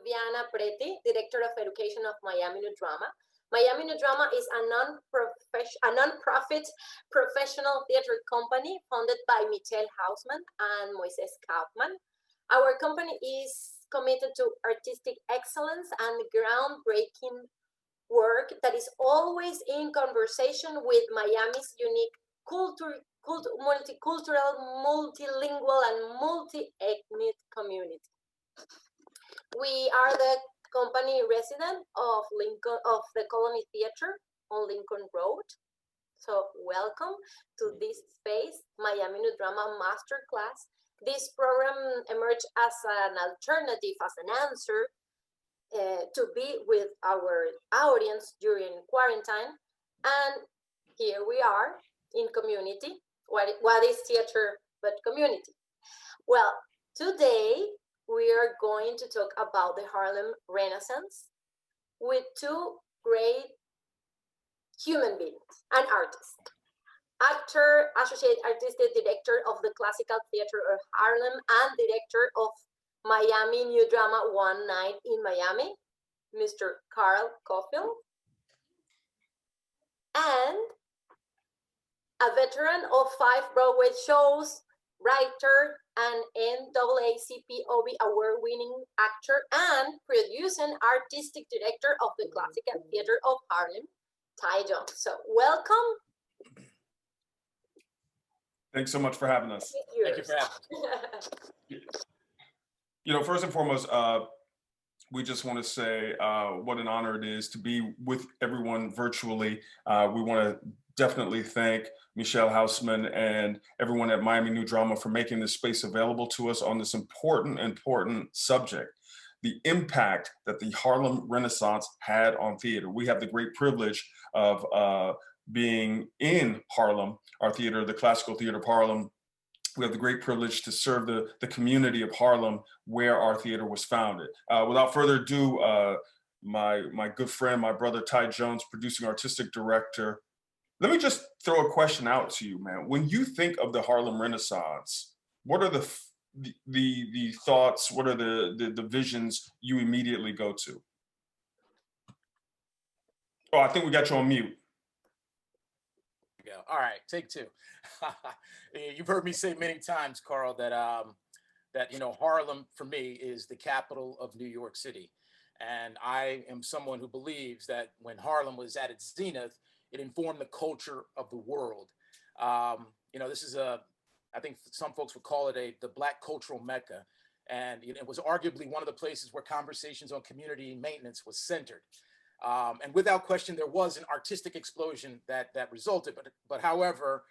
Viana Preti, Director of Education of Miami New Drama. Miami New Drama is a non-profit professional theater company founded by Michelle Hausman and Moises Kaufman. Our company is committed to artistic excellence and groundbreaking work that is always in conversation with Miami's unique multicultural, multilingual, and multi-ethnic community. We are the company resident of the Colony Theater on Lincoln Road. So welcome to this space, Miami New Drama Masterclass. This program emerged as an alternative, as an answer to be with our audience during quarantine. And here we are in community. What is theater but community? Well, today we are going to talk about the Harlem Renaissance with two great human beings and artists. Actor, associate artistic director of the Classical Theatre of Harlem and director of Miami New Drama One Night in Miami, Mr. Carl Cofield. And a veteran of 5 Broadway shows, writer, and N.A.A.C.P OBIE Award winning actor and producing artistic director of the Classical Theatre of Harlem, Ty Jones. So welcome. Thanks so much for having us. Thank you for having us. You know, first and foremost, we just want to say what an honor it is to be with everyone virtually. We want to definitely thank Michelle Hausman and everyone at Miami New Drama for making this space available to us on this important subject, the impact that the Harlem Renaissance had on theater. We have the great privilege of being in Harlem, our theater, the Classical Theatre of Harlem. We have the great privilege to serve the community of Harlem where our theater was founded. Without further ado, my good friend, my brother Ty Jones, producing artistic director. Let me just throw a question out to you, man. When you think of the Harlem Renaissance, what are the thoughts, what are the visions you immediately go to? Oh, I think we got you on mute. Go. All right, take two. You've heard me say many times, Carl, that that Harlem for me is the capital of New York City, and I am someone who believes that when Harlem was at its zenith, it informed the culture of the world. This is I think some folks would call it the Black cultural Mecca, and it was arguably one of the places where conversations on community maintenance was centered. And without question, there was an artistic explosion that resulted, but however,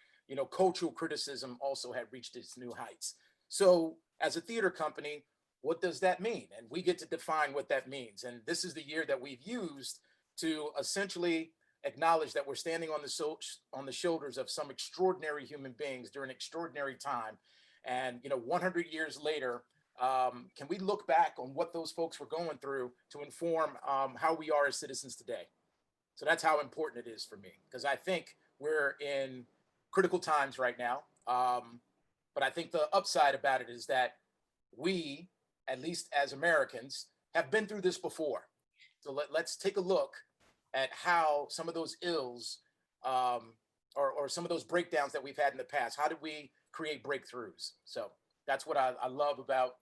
cultural criticism also had reached its new heights. So as a theater company, what does that mean? And we get to define what that means. And this is the year that we've used to essentially acknowledge that we're standing on the shoulders of some extraordinary human beings during an extraordinary time. And 100 years later, can we look back on what those folks were going through to inform how we are as citizens today? So that's how important it is for me, because I think we're in critical times right now. But I think the upside about it is that we, at least as Americans, have been through this before. So let's take a look at how some of those ills or some of those breakdowns that we've had in the past, how did we create breakthroughs? So that's what I love about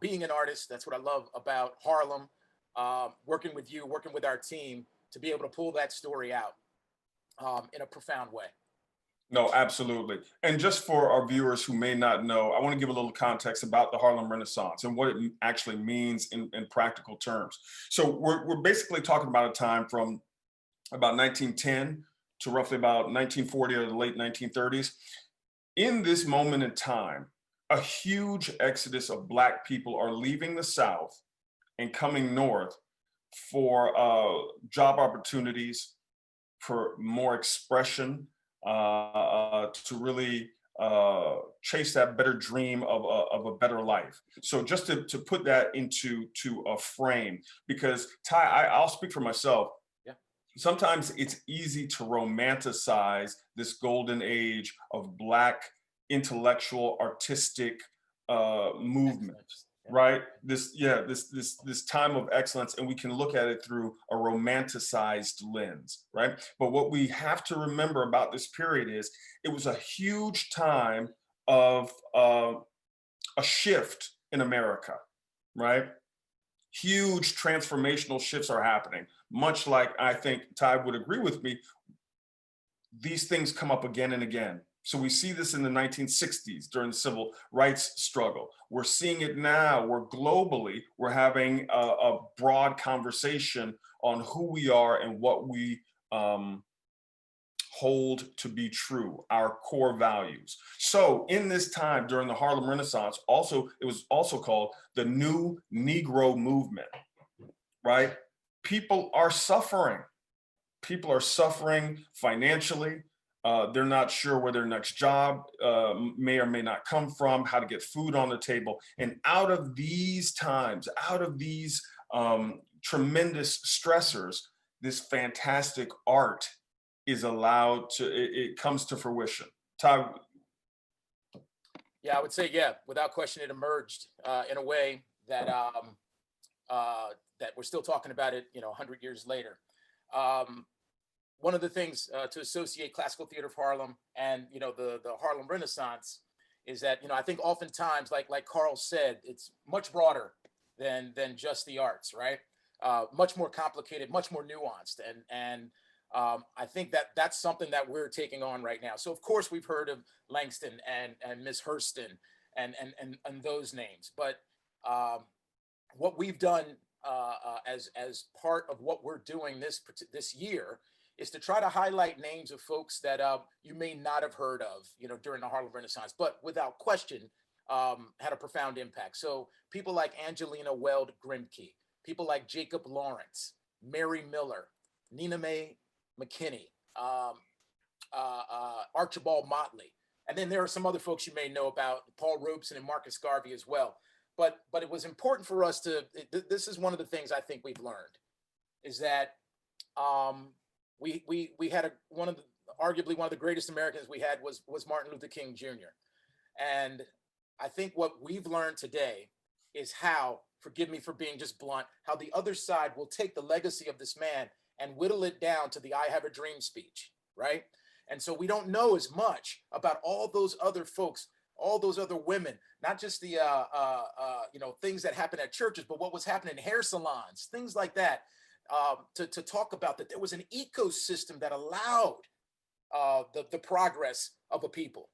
being an artist. That's what I love about Harlem, working with you, working with our team to be able to pull that story out in a profound way. No, absolutely. And just for our viewers who may not know, I want to give a little context about the Harlem Renaissance and what it actually means in practical terms. So we're basically talking about a time from about 1910 to roughly about 1940 or the late 1930s. In this moment in time, a huge exodus of Black people are leaving the South and coming north for job opportunities, for more expression, to really chase that better dream of a better life. So just to put that into a frame, because Ty, I'll speak for myself. Yeah. Sometimes it's easy to romanticize this golden age of Black intellectual, artistic movement. right? This time of excellence, and we can look at it through a romanticized lens, right? But what we have to remember about this period is it was a huge time of a shift in America, right? Huge transformational shifts are happening. Much like I think Ty would agree with me, these things come up again and again. So we see this in the 1960s during the civil rights struggle. We're seeing it now where globally we're having a broad conversation on who we are and what we hold to be true, our core values. So in this time during the Harlem Renaissance, it was also called the New Negro Movement, right? People are suffering. People are suffering financially. They're not sure where their next job may or may not come from, how to get food on the table. And out of these times, out of these tremendous stressors, this fantastic art is allowed to, it comes to fruition. Ty? Yeah, I would say, yeah, without question, it emerged in a way that that we're still talking about it, 100 years later. One of the things to associate Classical Theatre of Harlem and the Harlem Renaissance is that I think oftentimes, like Carl said, it's much broader than just the arts, right? Much more complicated, much more nuanced, and I think that's something that we're taking on right now. So of course we've heard of Langston and Miss Hurston and those names, but what we've done as part of what we're doing this year is to try to highlight names of folks that you may not have heard of, during the Harlem Renaissance, but without question had a profound impact. So people like Angelina Weld Grimke, people like Jacob Laurence, Mary Miller, Nina Mae McKinney, Archibald Motley, and then there are some other folks you may know about, Paul Robeson and Marcus Garvey as well. But it was important for us to. This is one of the things I think we've learned, is that we had arguably one of the greatest Americans we had was Martin Luther King Jr. And I think what we've learned today is how, forgive me for being just blunt, how the other side will take the legacy of this man and whittle it down to the "I have a dream" speech, right? And so we don't know as much about all those other folks, all those other women, not just the things that happen at churches, but what was happening in hair salons, things like that, to talk about that there was an ecosystem that allowed the progress of a people.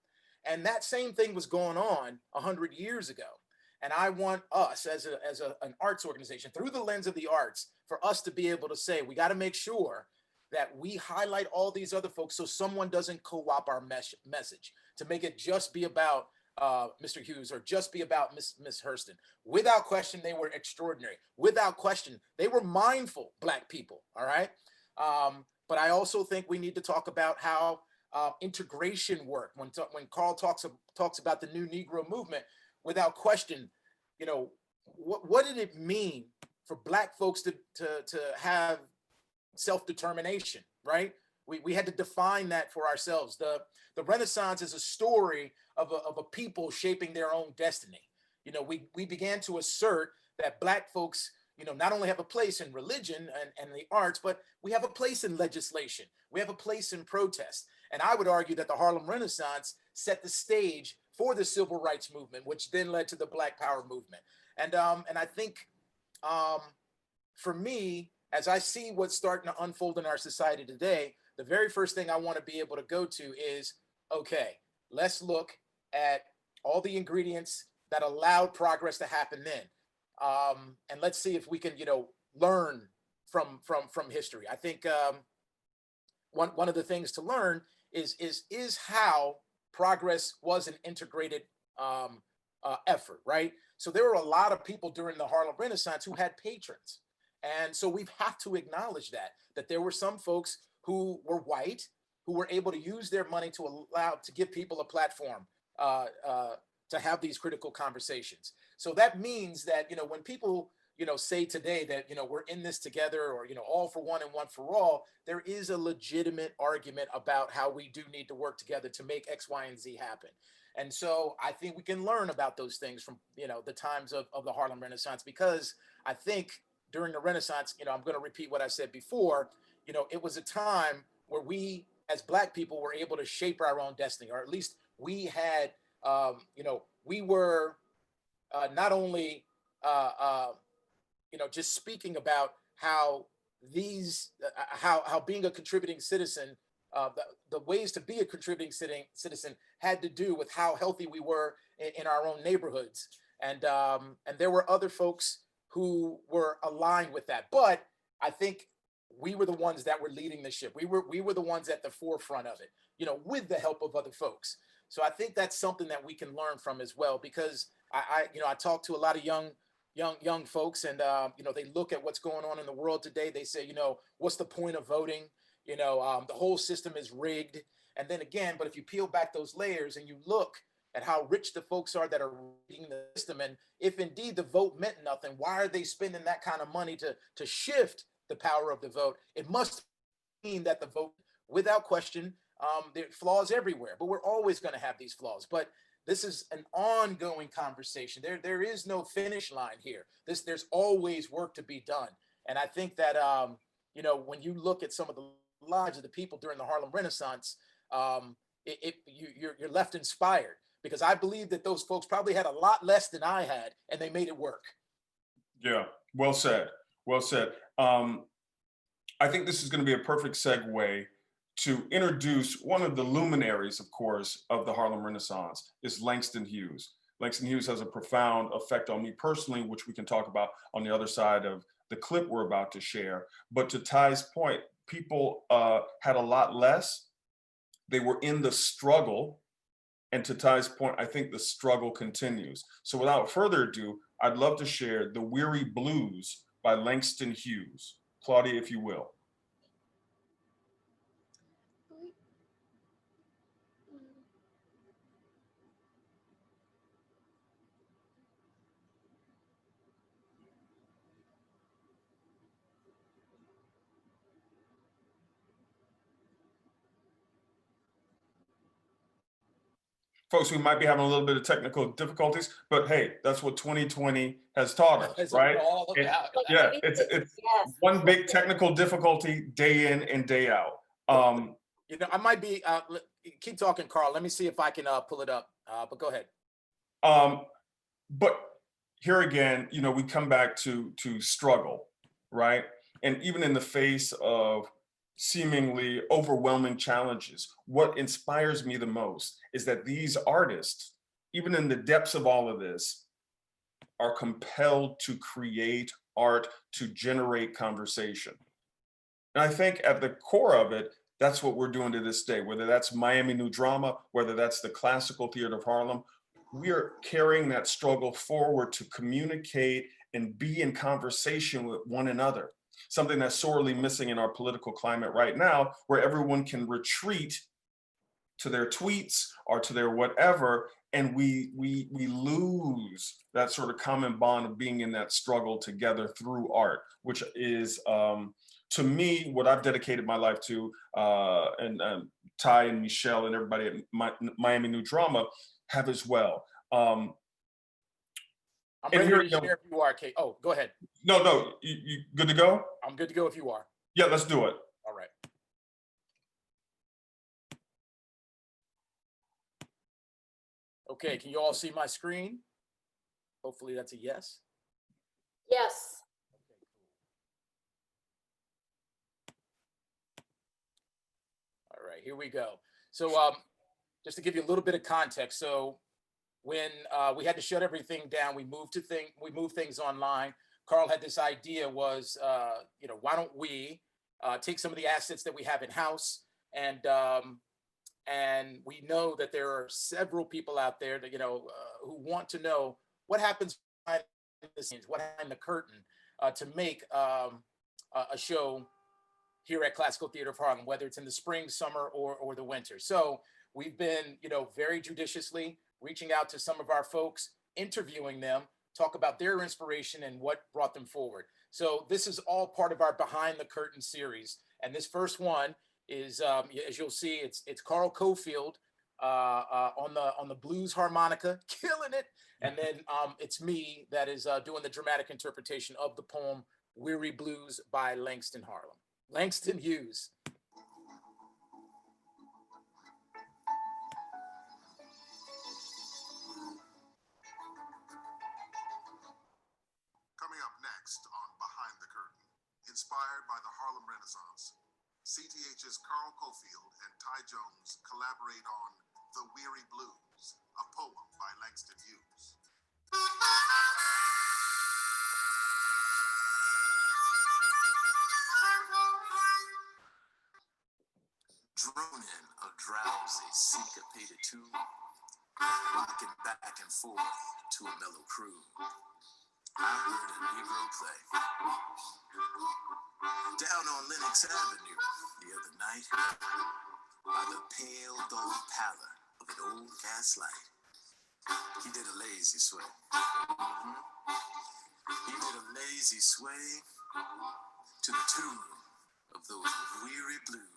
And that same thing was going on 100 years ago. And I want us as an arts organization, through the lens of the arts, for us to be able to say, we got to make sure that we highlight all these other folks so someone doesn't co-opt our message to make it just be about Mr. Hughes or just be about Miss Hurston. Without question, they were extraordinary. Without question, they were mindful Black people, all right? But I also think we need to talk about how integration worked. When Carl talks about the New Negro Movement, without question, what did it mean for Black folks to have self-determination, right? We had to define that for ourselves. The Renaissance is a story of a people shaping their own destiny. We began to assert that Black folks, not only have a place in religion and the arts, but we have a place in legislation. We have a place in protest. And I would argue that the Harlem Renaissance set the stage for the civil rights movement, which then led to the Black Power movement. And I think for me, as I see what's starting to unfold in our society today, the very first thing I want to be able to go to is, okay, let's look at all the ingredients that allowed progress to happen then. And let's see if we can, learn from history. I think one of the things to learn is how progress was an integrated effort, right? So there were a lot of people during the Harlem Renaissance who had patrons. And so we have to acknowledge that there were some folks who were white, who were able to use their money to give people a platform to have these critical conversations. So that means that, when people, say today that, we're in this together, or, all for one and one for all, there is a legitimate argument about how we do need to work together to make X, Y, and Z happen. And so I think we can learn about those things from, the times of the Harlem Renaissance, because I think during the Renaissance, I'm going to repeat what I said before, it was a time where we as Black people were able to shape our own destiny, or at least we had, we were not only, just speaking about how how being a contributing citizen, the ways to be a contributing citizen had to do with how healthy we were in our own neighborhoods. And there were other folks who were aligned with that. But I think we were the ones that were leading the ship. We were the ones at the forefront of it, with the help of other folks. So I think that's something that we can learn from as well, because I talk to a lot of young folks, and they look at what's going on in the world today. They say, what's the point of voting? The whole system is rigged. And then again, but if you peel back those layers and you look at how rich the folks are that are rigging the system, and if indeed the vote meant nothing, why are they spending that kind of money to shift the power of the vote? It must mean that the vote, without question, there are flaws everywhere, but we're always going to have these flaws. But this is an ongoing conversation. There is no finish line here. There's always work to be done. And I think that, when you look at some of the lives of the people during the Harlem Renaissance, you're left inspired, because I believe that those folks probably had a lot less than I had, and they made it work. Yeah, well said. Well said. I think this is going to be a perfect segue to introduce one of the luminaries, of course, of the Harlem Renaissance, is Langston Hughes. Langston Hughes has a profound effect on me personally, which we can talk about on the other side of the clip we're about to share. But to Ty's point, people had a lot less. They were in the struggle. And to Ty's point, I think the struggle continues. So without further ado, I'd love to share The Weary Blues by Langston Hughes. Claudia, if you will. Folks, we might be having a little bit of technical difficulties, but hey, that's what 2020 has taught us, right? Yeah, it's one big technical difficulty day in and day out. I might be, keep talking, Carl. Let me see if I can pull it up, but go ahead. But here again, we come back to struggle, right? And even in the face of seemingly overwhelming challenges, what inspires me the most is that these artists, even in the depths of all of this, are compelled to create art, to generate conversation. And I think at the core of it, that's what we're doing to this day, whether that's Miami New Drama, whether that's the Classical Theatre of Harlem. We are carrying that struggle forward to communicate and be in conversation with one another. Something that's sorely missing in our political climate right now, where everyone can retreat to their tweets or to their whatever, and we lose that sort of common bond of being in that struggle together through art, which is, to me, what I've dedicated my life to, and Ty and Michelle and everybody at Miami New Drama have as well. I'm ready to share if you are, Kate. Oh, go ahead. No, you good to go? I'm good to go if you are. Yeah, let's do it. All right. Okay, can you all see my screen? Hopefully that's a yes. Yes. All right, here we go. So just to give you a little bit of context, so when we had to shut everything down, we moved things online. Carl had this idea was, why don't we take some of the assets that we have in house, and we know that there are several people out there that who want to know what happens behind the scenes, what behind the curtain, to make a show here at Classical Theatre of Harlem, whether it's in the spring, summer, or the winter. So we've been, very judiciously reaching out to some of our folks, interviewing them, talk about their inspiration and what brought them forward. So this is all part of our Behind the Curtain series. And this first one is, as you'll see, it's Carl Cofield, on the blues harmonica, killing it. And then it's me that is doing the dramatic interpretation of the poem Weary Blues by Langston Harlem. Langston Hughes. Coming up next on Behind the Curtain, inspired by the Harlem Renaissance, CTH's Carl Cofield and Ty Jones collaborate on The Weary Blues, a poem by Langston Hughes. Droning a drowsy, syncopated tune, rocking back and forth to a mellow croon. I heard a Negro play down on Lenox Avenue the other night by the pale gold pallor of an old gas light. He did a lazy sway. He did a lazy sway to the tune of those weary blues.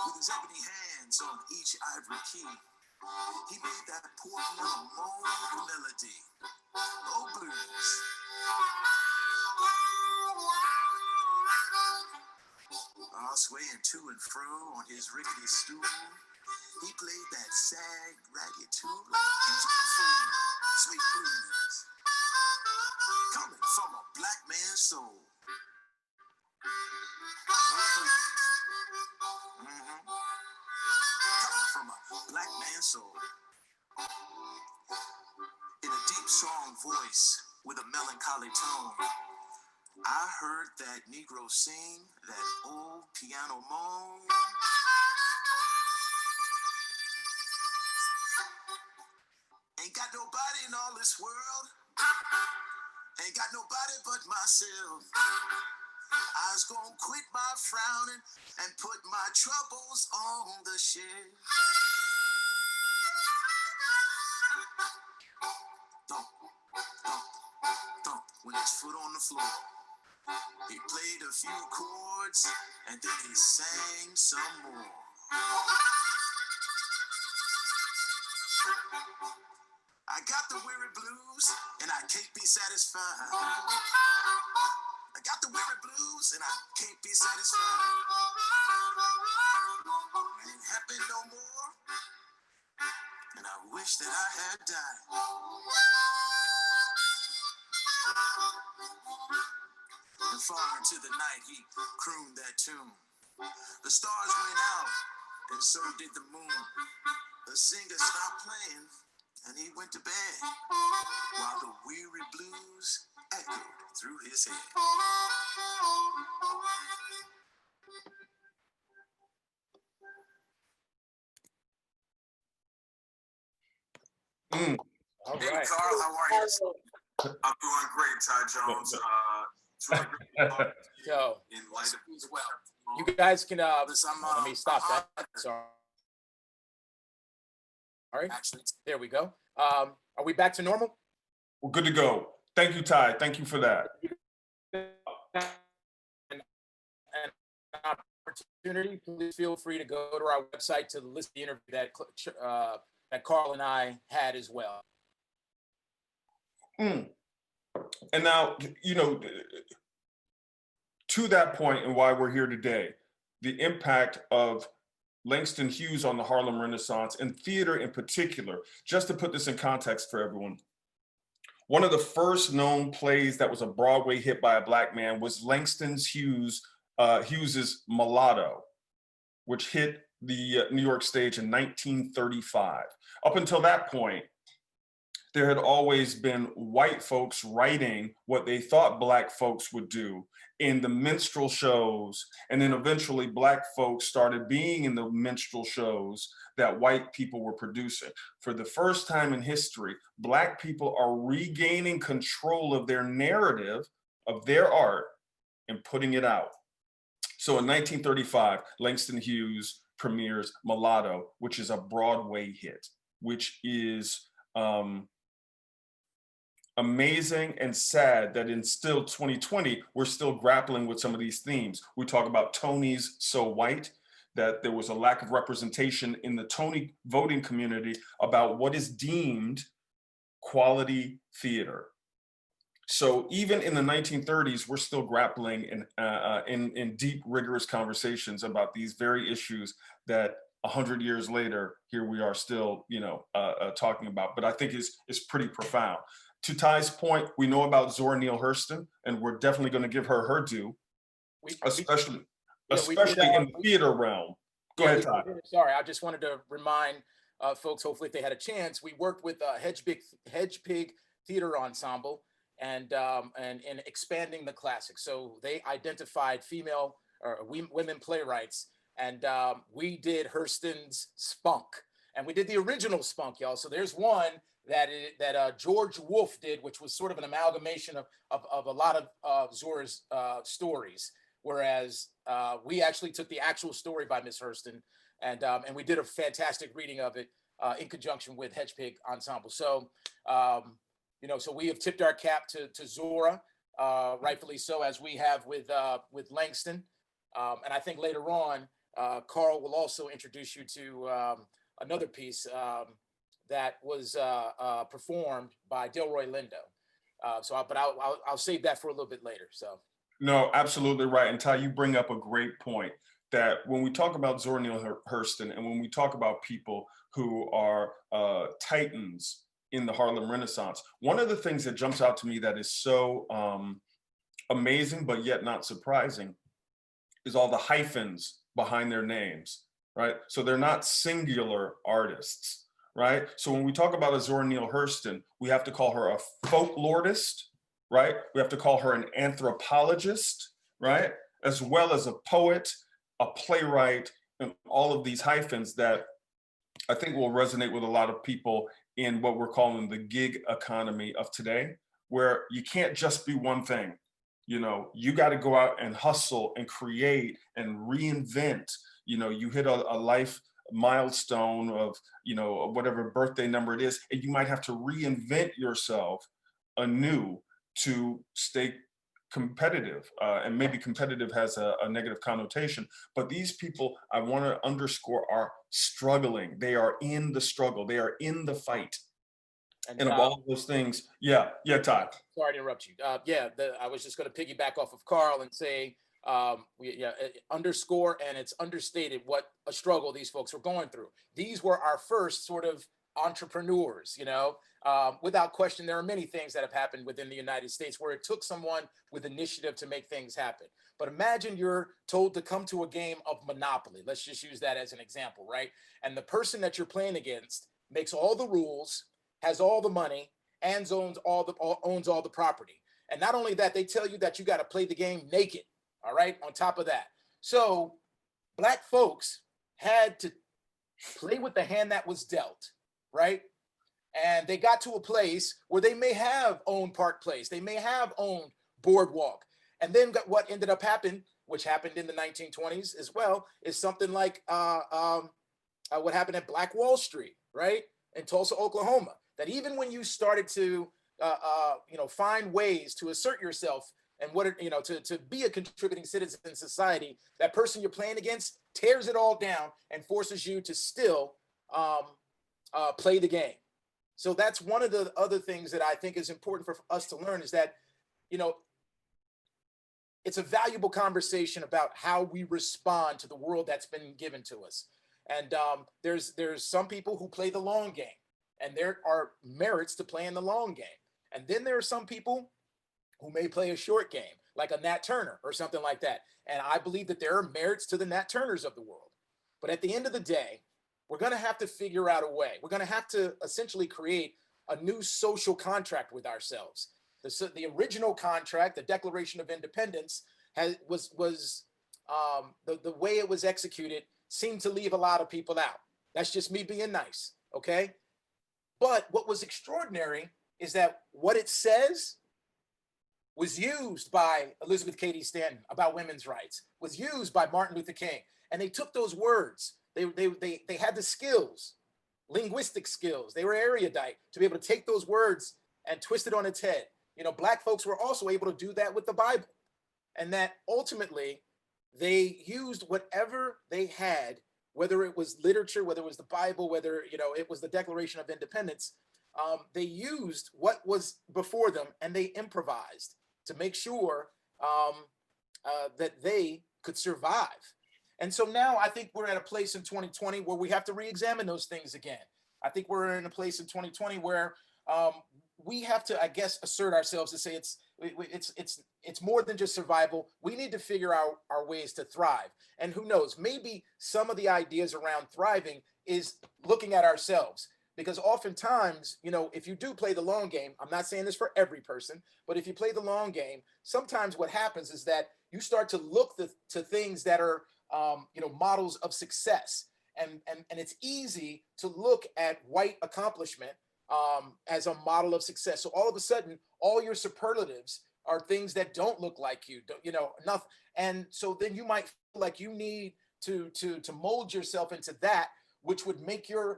With his ebony hands on each ivory key, he made that portmanteau moan melody. Oh, blues. Swaying to and fro on his rickety stool, he played that sad, ragged tune like a musical fool. Sweet blues, coming from a black man's soul. Coming from a black man's soul. In a deep, strong voice with a melancholy tone, I heard that Negro sing that old piano moan. Ain't got nobody in all this world. Ain't got nobody but myself. I was gonna quit my frowning and put my troubles on the shelf. Thump, thump, thump, with his foot on the floor. He played a few chords and then he sang some more. I got the weary blues and I can't be satisfied. I got the weary blues and I can't be satisfied. Ain't happy no more and I wish that I had died. And far into the night he crooned that tune. The stars went out and so did the moon. The singer stopped playing and he went to bed while the weary blues echoed through his head. All Hey, right. Carl, how are you? I'm doing great, Ty Jones. It's really great So, in light of as well. You guys can, let me stop that. Sorry. All right, Actually, there we go. Are we back to normal? We're good to go. Thank you, Ty. Thank you for that. An opportunity, please feel free to go to our website to list the interview that Carl and I had as well. And now, you know, to that point and why we're here today, the impact of Langston Hughes on the Harlem Renaissance and theater in particular. Just to put this in context for everyone, one of the first known plays that was a Broadway hit by a Black man was Langston Hughes's Mulatto, which hit the New York stage in 1935. Up until that point, there had always been white folks writing what they thought Black folks would do in the minstrel shows, and then eventually Black folks started being in the minstrel shows that white people were producing. For the first time in history, Black people are regaining control of their narrative, of their art, and putting it out. So in 1935, Langston Hughes premieres Mulatto, which is a Broadway hit, which is amazing and sad that in still 2020, we're still grappling with some of these themes. We talk about Tony's So White, that there was a lack of representation in the Tony voting community about what is deemed quality theater. So even in the 1930s, we're still grappling in deep, rigorous conversations about these very issues that 100 years later, here we are still, talking about. But I think is pretty profound. To Ty's point, we know about Zora Neale Hurston, and we're definitely going to give her her due, especially in the theater realm. Go ahead, Ty. Sorry, I just wanted to remind folks, hopefully if they had a chance, we worked with Hedge Pig Theater Ensemble and in expanding the classics. So they identified female or women playwrights, and we did Hurston's Spunk, and we did the original Spunk, y'all. So there's one that George Wolfe did, which was sort of an amalgamation of a lot of Zora's stories, whereas we actually took the actual story by Miss Hurston, and we did a fantastic reading of it in conjunction with Hedge Pig Ensemble. So so we have tipped our cap to Zora, rightfully so, as we have with Langston, and I think later on Carl will also introduce you to another piece that was performed by Delroy Lindo. But I'll save that for a little bit later. So. No, absolutely right. And Ty, you bring up a great point that when we talk about Zora Neale Hurston and when we talk about people who are titans in the Harlem Renaissance, one of the things that jumps out to me that is so amazing, but yet not surprising, is all the hyphens behind their names, right? So they're not singular artists, right? So when we talk about a Zora Neale Hurston, we have to call her a folklorist, right? We have to call her an anthropologist, right? As well as a poet, a playwright, and all of these hyphens that I think will resonate with a lot of people in what we're calling the gig economy of today, where you can't just be one thing. You got to go out and hustle and create and reinvent. You hit a life milestone of, whatever birthday number it is, and you might have to reinvent yourself anew to stay competitive. And maybe competitive has a negative connotation, but these people, I want to underscore, are struggling. They are in the struggle. They are in the fight. And of all of those things, yeah, Todd. Sorry to interrupt you. I was just going to piggyback off of Carl and say, underscore, and it's understated what a struggle these folks were going through. These were our first sort of entrepreneurs, without question. There are many things that have happened within the United States where it took someone with initiative to make things happen. But imagine you're told to come to a game of Monopoly. Let's just use that as an example, right? And the person that you're playing against makes all the rules, has all the money, and owns all the property. And not only that, they tell you that you got to play the game naked. All right. On top of that, so Black folks had to play with the hand that was dealt, right? And they got to a place where they may have owned Park Place, they may have owned Boardwalk, and then what ended up happening, which happened in the 1920s as well, is something like what happened at Black Wall Street, right, in Tulsa, Oklahoma. That even when you started to find ways to assert yourself and to be a contributing citizen in society, that person you're playing against tears it all down and forces you to still play the game. So that's one of the other things that I think is important for us to learn, is that, it's a valuable conversation about how we respond to the world that's been given to us. And there's some people who play the long game, and there are merits to playing the long game. And then there are some people who may play a short game, like a Nat Turner or something like that. And I believe that there are merits to the Nat Turners of the world. But at the end of the day, we're going to have to figure out a way. We're going to have to essentially create a new social contract with ourselves. The original contract, the Declaration of Independence, was the way it was executed seemed to leave a lot of people out. That's just me being nice, okay? But what was extraordinary is that what it says was used by Elizabeth Cady Stanton about women's rights, was used by Martin Luther King. And they took those words, they had the skills, linguistic skills, they were erudite to be able to take those words and twist it on its head. You know, Black folks were also able to do that with the Bible, and that ultimately they used whatever they had, whether it was literature, whether it was the Bible, whether, you know, it was the Declaration of Independence. They used what was before them and they improvised to make sure that they could survive. And so now I think we're at a place in 2020 where we have to re-examine those things again. I think we're in a place in 2020 where we have to, I guess, assert ourselves to say it's more than just survival. We need to figure out our ways to thrive. And who knows, maybe some of the ideas around thriving is looking at ourselves. Because oftentimes, you know, if you do play the long game, I'm not saying this for every person, but if you play the long game, sometimes what happens is that you start to look to things that are, you know, models of success. And it's easy to look at white accomplishment as a model of success. So all of a sudden, all your superlatives are things that don't look like you, you know, nothing. And so then you might feel like you need to mold yourself into that, which would make you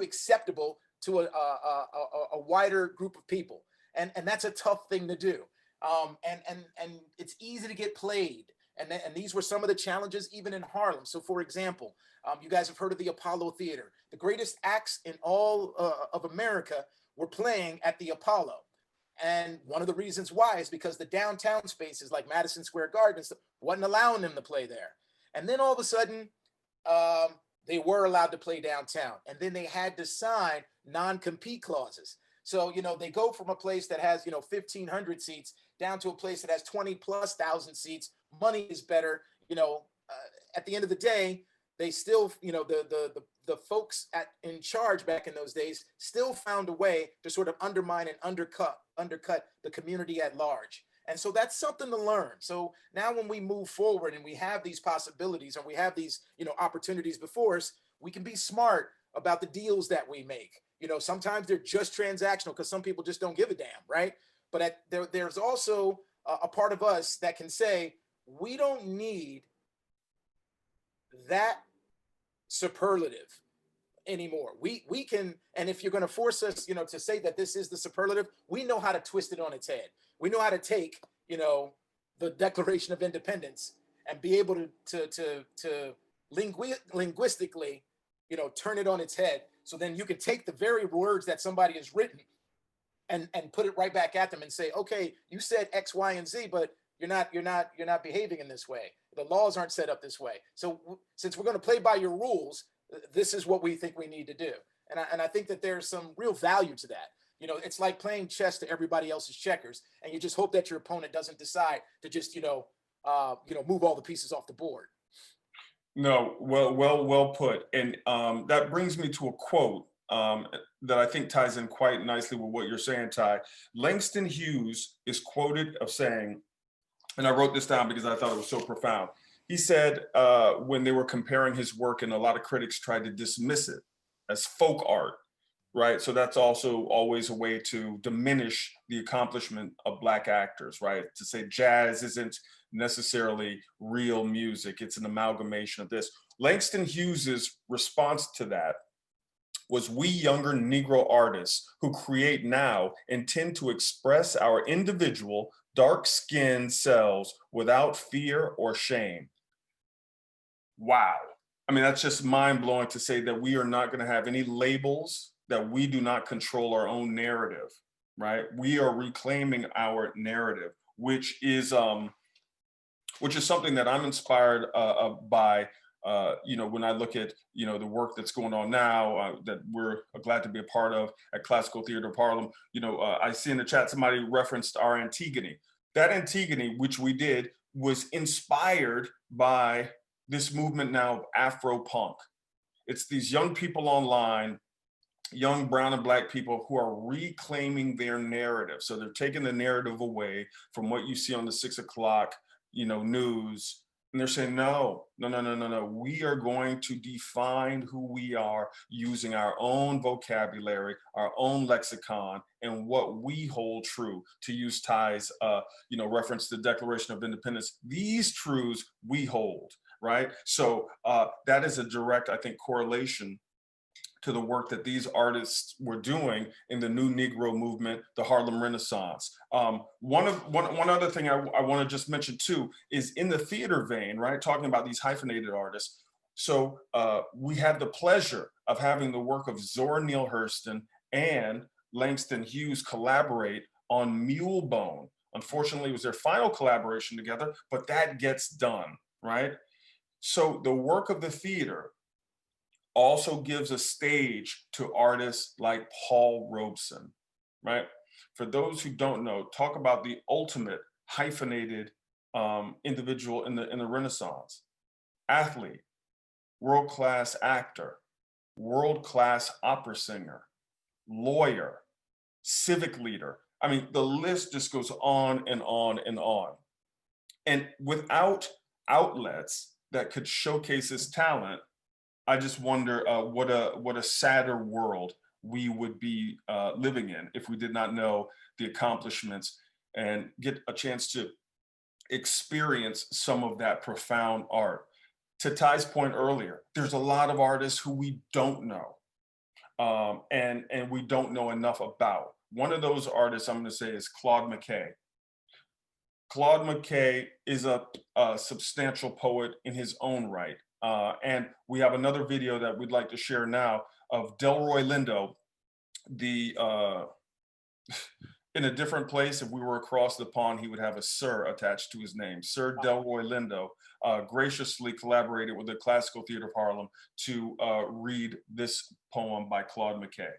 acceptable to a wider group of people. And that's a tough thing to do. And it's easy to get played. And these were some of the challenges even in Harlem. So for example, you guys have heard of the Apollo Theater. The greatest acts in all of America were playing at the Apollo. And one of the reasons why is because the downtown spaces like Madison Square Garden wasn't allowing them to play there. And then all of a sudden, they were allowed to play downtown. And then they had to sign non-compete clauses. So, you know, they go from a place that has, you know, 1,500 seats down to a place that has 20,000+ seats. Money is better. You know, at the end of the day, they still, you know, the folks in charge back in those days still found a way to sort of undermine and undercut the community at large. And so that's something to learn. So now when we move forward and we have these possibilities and we have these, you know, opportunities before us, we can be smart about the deals that we make. You know, sometimes they're just transactional because some people just don't give a damn, right? But there's also a part of us that can say, we don't need that superlative anymore. We can, and if you're going to force us, you know, to say that this is the superlative, we know how to twist it on its head. We know how to take, you know, the Declaration of Independence and be able to linguistically, you know, turn it on its head. So then you can take the very words that somebody has written and put it right back at them and say, okay, you said X, Y, and Z, but you're not behaving in this way. The laws aren't set up this way. So since we're going to play by your rules, this is what we think we need to do. And I think that there's some real value to that. You know, it's like playing chess to everybody else's checkers, and you just hope that your opponent doesn't decide to just, you know, move all the pieces off the board. No, well put. And that brings me to a quote that I think ties in quite nicely with what you're saying, Ty. Langston Hughes is quoted of saying, and I wrote this down because I thought it was so profound. He said when they were comparing his work, and a lot of critics tried to dismiss it as folk art, right? So that's also always a way to diminish the accomplishment of Black actors, right? To say jazz isn't necessarily real music, it's an amalgamation of this. Langston Hughes's response to that was, we younger Negro artists who create now intend to express our individual dark-skinned selves without fear or shame. Wow. I mean, that's just mind-blowing to say that we are not going to have any labels, that we do not control our own narrative, right? We are reclaiming our narrative, which is something that I'm inspired by. You know, when I look at, you know, the work that's going on now that we're glad to be a part of at Classical Theatre of Harlem. You know, I see in the chat somebody referenced our Antigone. That Antigone, which we did, was inspired by this movement now of Afro-punk. It's these young people online, young brown and Black people who are reclaiming their narrative. So they're taking the narrative away from what you see on the 6 o'clock, you know, news. And they're saying, no. We are going to define who we are using our own vocabulary, our own lexicon, and what we hold true. To use Ty's, you know, reference to the Declaration of Independence, these truths we hold, right? So that is a direct, I think, correlation to the work that these artists were doing in the new Negro movement, the Harlem Renaissance. One other thing I want to just mention too is in the theater vein, right? Talking about these hyphenated artists. So we had the pleasure of having the work of Zora Neale Hurston and Langston Hughes collaborate on Mule Bone. Unfortunately, it was their final collaboration together, but that gets done, right? So the work of the theater also gives a stage to artists like Paul Robeson, right? For those who don't know, talk about the ultimate hyphenated individual in the Renaissance. Athlete, world-class actor, world-class opera singer, lawyer, civic leader. I mean, the list just goes on and on and on. And without outlets that could showcase his talent, I just wonder what a sadder world we would be living in if we did not know the accomplishments and get a chance to experience some of that profound art. To Ty's point earlier, there's a lot of artists who we don't know and we don't know enough about. One of those artists I'm going to say is Claude Mckay. Claude Mckay is a substantial poet in his own right. And we have another video that we'd like to share now of Delroy Lindo, in a different place, if we were across the pond, he would have a Sir attached to his name. Sir Delroy Lindo graciously collaborated with the Classical Theatre of Harlem to read this poem by Claude Mckay.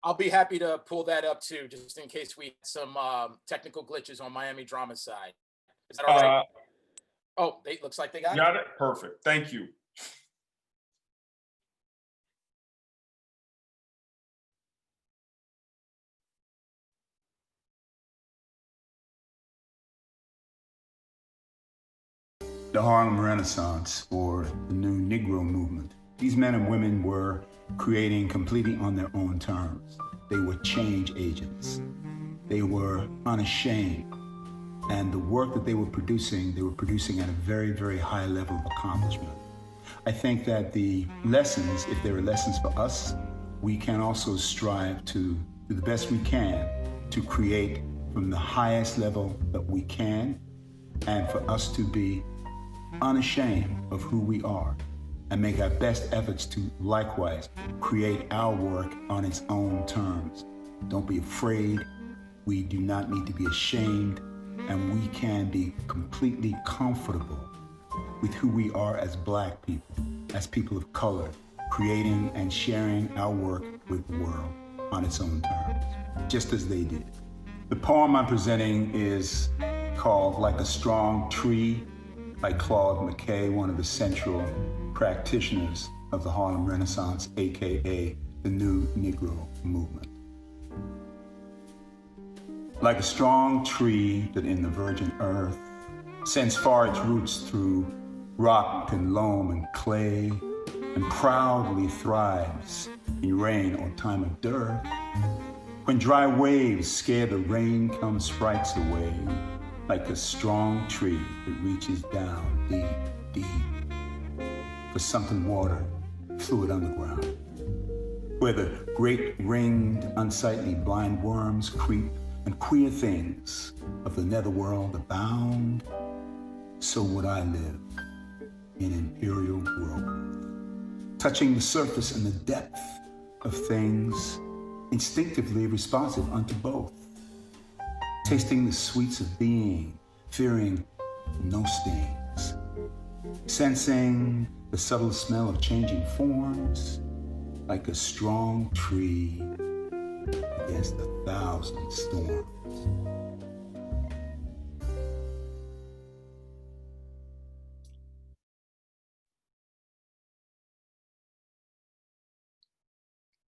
I'll be happy to pull that up too, just in case we had some technical glitches on Miami Drama side. Is that all right? Oh, looks like they got it. Got it? Perfect. Thank you. The Harlem Renaissance, or the new Negro movement. These men and women were creating completely on their own terms. They were change agents. They were unashamed. And the work that they were producing at a very, very high level of accomplishment. I think that the lessons, if there are lessons for us, we can also strive to do the best we can to create from the highest level that we can, and for us to be unashamed of who we are and make our best efforts to likewise create our work on its own terms. Don't be afraid. We do not need to be ashamed, and we can be completely comfortable with who we are as Black people, as people of color, creating and sharing our work with the world on its own terms, just as they did. The poem I'm presenting is called Like a Strong Tree by Claude Mckay, one of the central practitioners of the Harlem Renaissance, AKA the new Negro movement. Like a strong tree that in the virgin earth sends far its roots through rock and loam and clay, and proudly thrives in rain or time of dearth. When dry waves scare the rain, come sprites away, like a strong tree that reaches down deep, deep for something water, fluid underground, where the great ringed, unsightly blind worms creep and queer things of the netherworld abound. So would I live in imperial growth, touching the surface and the depth of things, instinctively responsive unto both, tasting the sweets of being, fearing no stings, sensing the subtle smell of changing forms, like a strong tree against 1,000 storms.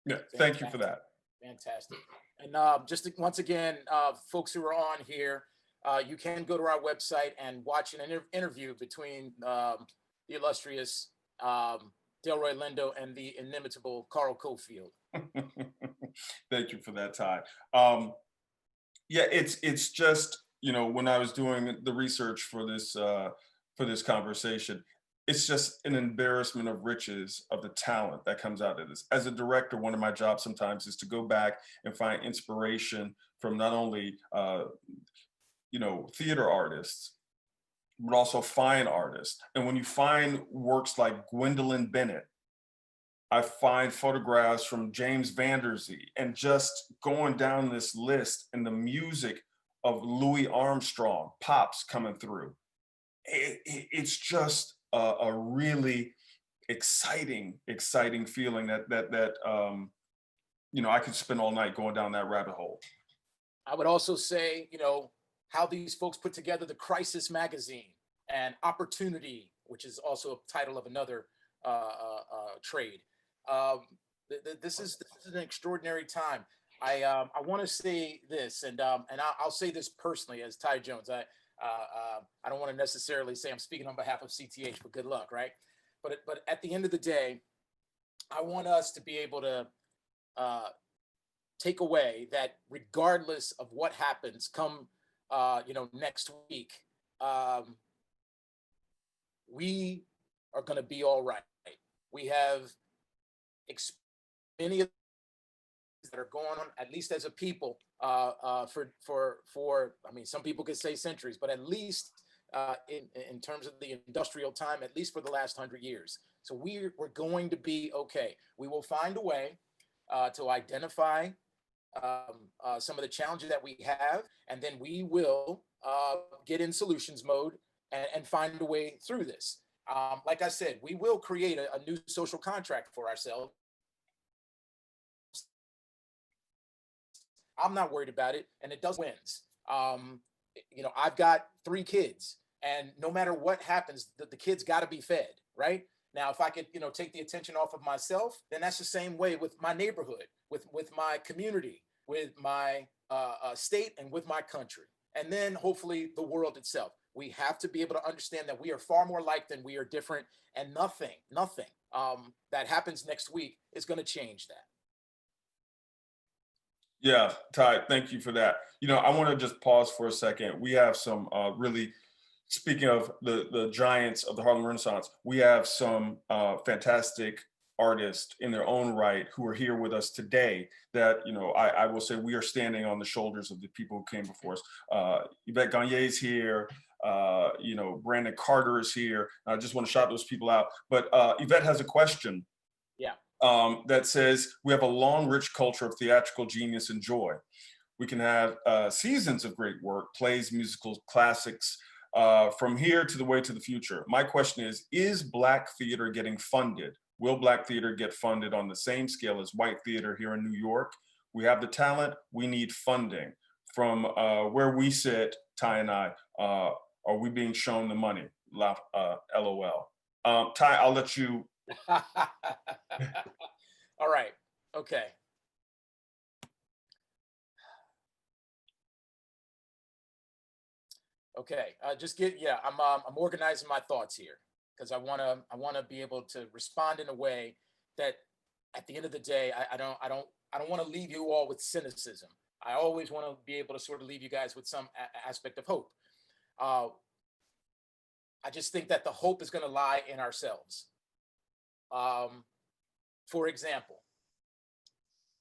Yeah, thank you for that. Fantastic. And once again, folks who are on here, you can go to our website and watch an interview between the illustrious Delroy Lindo and the inimitable Carl Cofield. Thank you for that, Ty. Yeah, it's just, you know, when I was doing the research for this conversation, it's just an embarrassment of riches of the talent that comes out of this. As a director, one of my jobs sometimes is to go back and find inspiration from not only theater artists, but also fine artists. And when you find works like Gwendolyn Bennett, I find photographs from James Van Der Zee, and just going down this list and the music of Louis Armstrong, pops coming through. It's just a really exciting feeling that I could spend all night going down that rabbit hole. I would also say, how these folks put together the Crisis magazine and Opportunity, which is also a title of another trade. This is an extraordinary time. I want to say this, and I'll say this personally as Ty Jones. I don't want to necessarily say I'm speaking on behalf of CTH, but good luck, right? But at the end of the day, I want us to be able to take away that regardless of what happens come next week, we are going to be all right. We have many of that are going on, at least as a people, for I mean, some people could say centuries, but at least in terms of the industrial time, at least for the last 100 years. So we're going to be okay. We will find a way to identify some of the challenges that we have, and then we will get in solutions mode and find a way through this. Like I said, we will create a new social contract for ourselves. I'm not worried about it, and it does wins. I've got 3 kids, and no matter what happens, the kids got to be fed, right? Now, if I could, take the attention off of myself, then that's the same way with my neighborhood, with my community, with my state, and with my country, and then hopefully the world itself. We have to be able to understand that we are far more alike than we are different, and nothing that happens next week is going to change that. Yeah, Ty, thank you for that. I want to just pause for a second. We have some really, speaking of the giants of the Harlem Renaissance, we have some fantastic artists in their own right who are here with us today that, I will say we are standing on the shoulders of the people who came before us. Yvette Gagne's here, Brandon Carter is here. I just want to shout those people out. But Yvette has a question. Yeah. That says, we have a long, rich culture of theatrical genius and joy. We can have seasons of great work, plays, musicals, classics, from here to the way to the future. My question is Black theater getting funded? Will Black theater get funded on the same scale as white theater here in New York? We have the talent, we need funding. From where we sit, Ty and I, are we being shown the money? LOL. Ty, I'll let you. All right. Okay. Okay. I'm organizing my thoughts here because I want to be able to respond in a way that at the end of the day, I don't want to leave you all with cynicism. I always want to be able to sort of leave you guys with some aspect of hope. I just think that the hope is going to lie in ourselves. For example,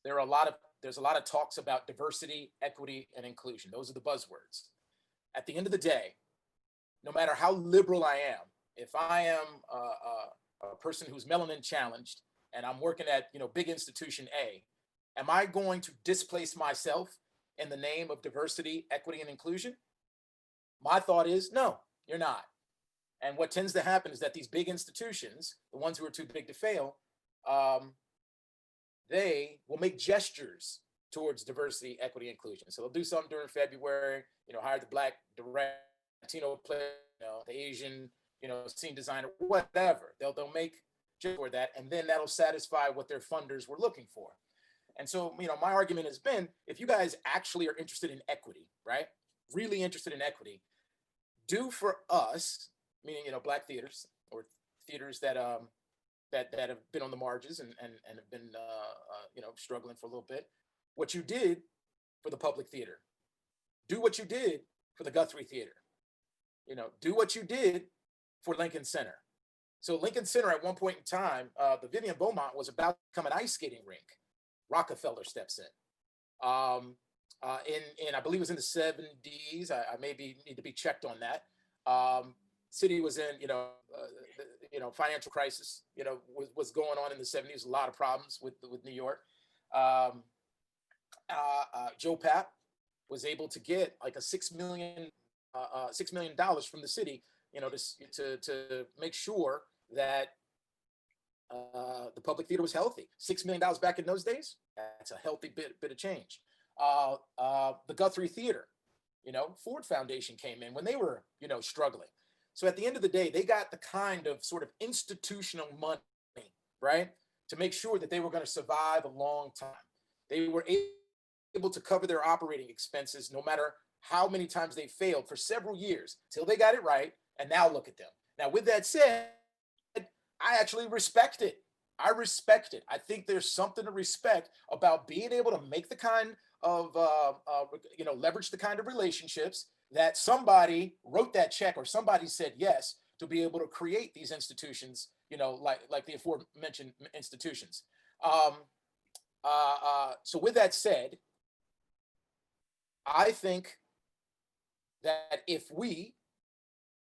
there's a lot of talks about diversity, equity, and inclusion. Those are the buzzwords. At the end of the day, no matter how liberal I am, if I am a person who's melanin challenged and I'm working at big institution A, am I going to displace myself in the name of diversity, equity, and inclusion? My thought is no, you're not. And what tends to happen is that these big institutions, the ones who are too big to fail, they will make gestures towards diversity, equity, inclusion. So they'll do something during February, hire the Black Latino player, the Asian, scene designer, whatever. They'll make gestures for that, and then that'll satisfy what their funders were looking for. And so, my argument has been, if you guys actually are interested in equity, right? Really interested in equity, do for us, meaning, Black theaters or theaters that have been on the margins and have been, struggling for a little bit, what you did for the public theater. Do what you did for the Guthrie Theater. Do what you did for Lincoln Center. So Lincoln Center at one point in time, the Vivian Beaumont was about to become an ice skating rink. Rockefeller steps in. I believe it was in the 70s. I maybe need to be checked on that. City was in, financial crisis, was going on in the 70s. A lot of problems with New York. Joe Papp was able to get like a $6 million from the city, to make sure that the public theater was healthy. $6 million back in those days, that's a healthy bit of change. The Guthrie Theater, Ford Foundation came in when they were, struggling. So at the end of the day, they got the kind of sort of institutional money, right, to make sure that they were going to survive a long time. They were able to cover their operating expenses no matter how many times they failed for several years till they got it right. And now look at them. Now, with that said, I actually respect it. I respect it. I think there's something to respect about being able to make the kind of, leverage the kind of relationships that somebody wrote that check or somebody said yes to be able to create these institutions, like the aforementioned institutions. So with that said, I think that if we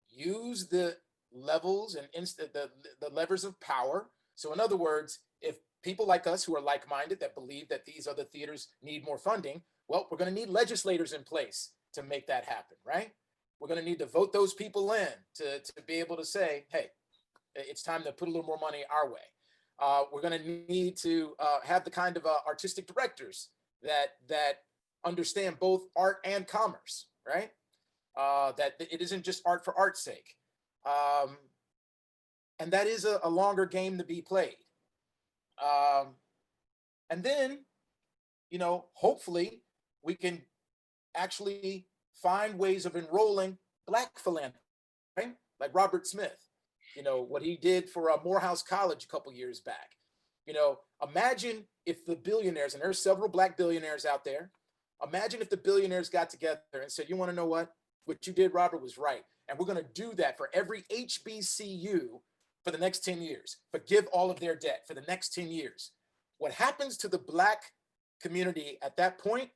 use the levels and the levers of power, so in other words, if people like us who are like-minded that believe that these other theaters need more funding, well, we're going to need legislators in place to make that happen, right? We're going to need to vote those people in to be able to say, hey, it's time to put a little more money our way. We're going to need to have the kind of artistic directors that understand both art and commerce, right? That it isn't just art for art's sake. And that is a longer game to be played. And then, hopefully we can actually find ways of enrolling Black philanthropists, right? Like Robert Smith, what he did for Morehouse College a couple years back. Imagine if the billionaires, and there's several Black billionaires out there, imagine if the billionaires got together and said, you want to know what you did, Robert, was right. And we're going to do that for every HBCU for the next 10 years, forgive all of their debt for the next 10 years. What happens to the Black community at that point,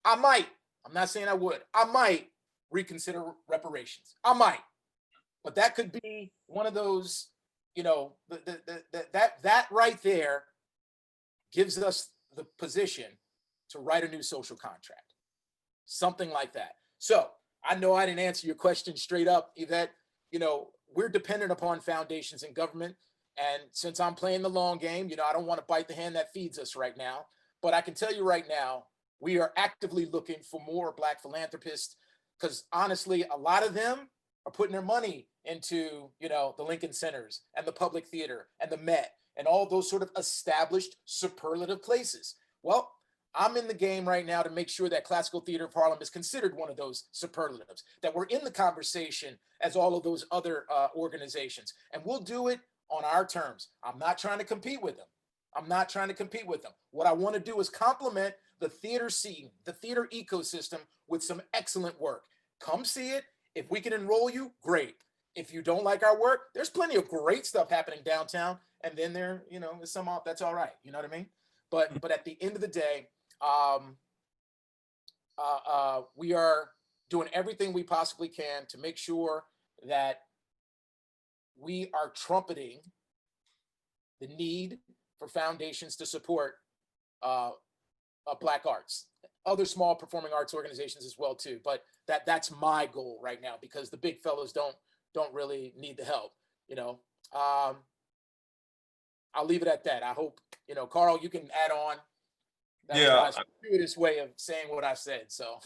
I'm not saying I would, I might reconsider reparations. I might, but that could be one of those, that right there gives us the position to write a new social contract, something like that. So I know I didn't answer your question straight up, Yvette. We're dependent upon foundations in government. And since I'm playing the long game, I don't want to bite the hand that feeds us right now. But I can tell you right now, we are actively looking for more Black philanthropists, because honestly, a lot of them are putting their money into, the Lincoln Centers and the Public Theater and the Met and all those sort of established superlative places. Well, I'm in the game right now to make sure that Classical Theatre of Harlem is considered one of those superlatives, that we're in the conversation as all of those other organizations. And we'll do it on our terms. I'm not trying to compete with them. What I want to do is complement the theater scene, the theater ecosystem with some excellent work. Come see it. If we can enroll you, great. If you don't like our work, there's plenty of great stuff happening downtown. And then there, there's some off, that's all right. You know what I mean? But at the end of the day, we are doing everything we possibly can to make sure that we are trumpeting the need for foundations to support Black arts, other small performing arts organizations as well too. But that's my goal right now, because the big fellows don't really need the help. I'll leave it at that. I hope, Carl, you can add on. That's my stupidest way of saying what I said. So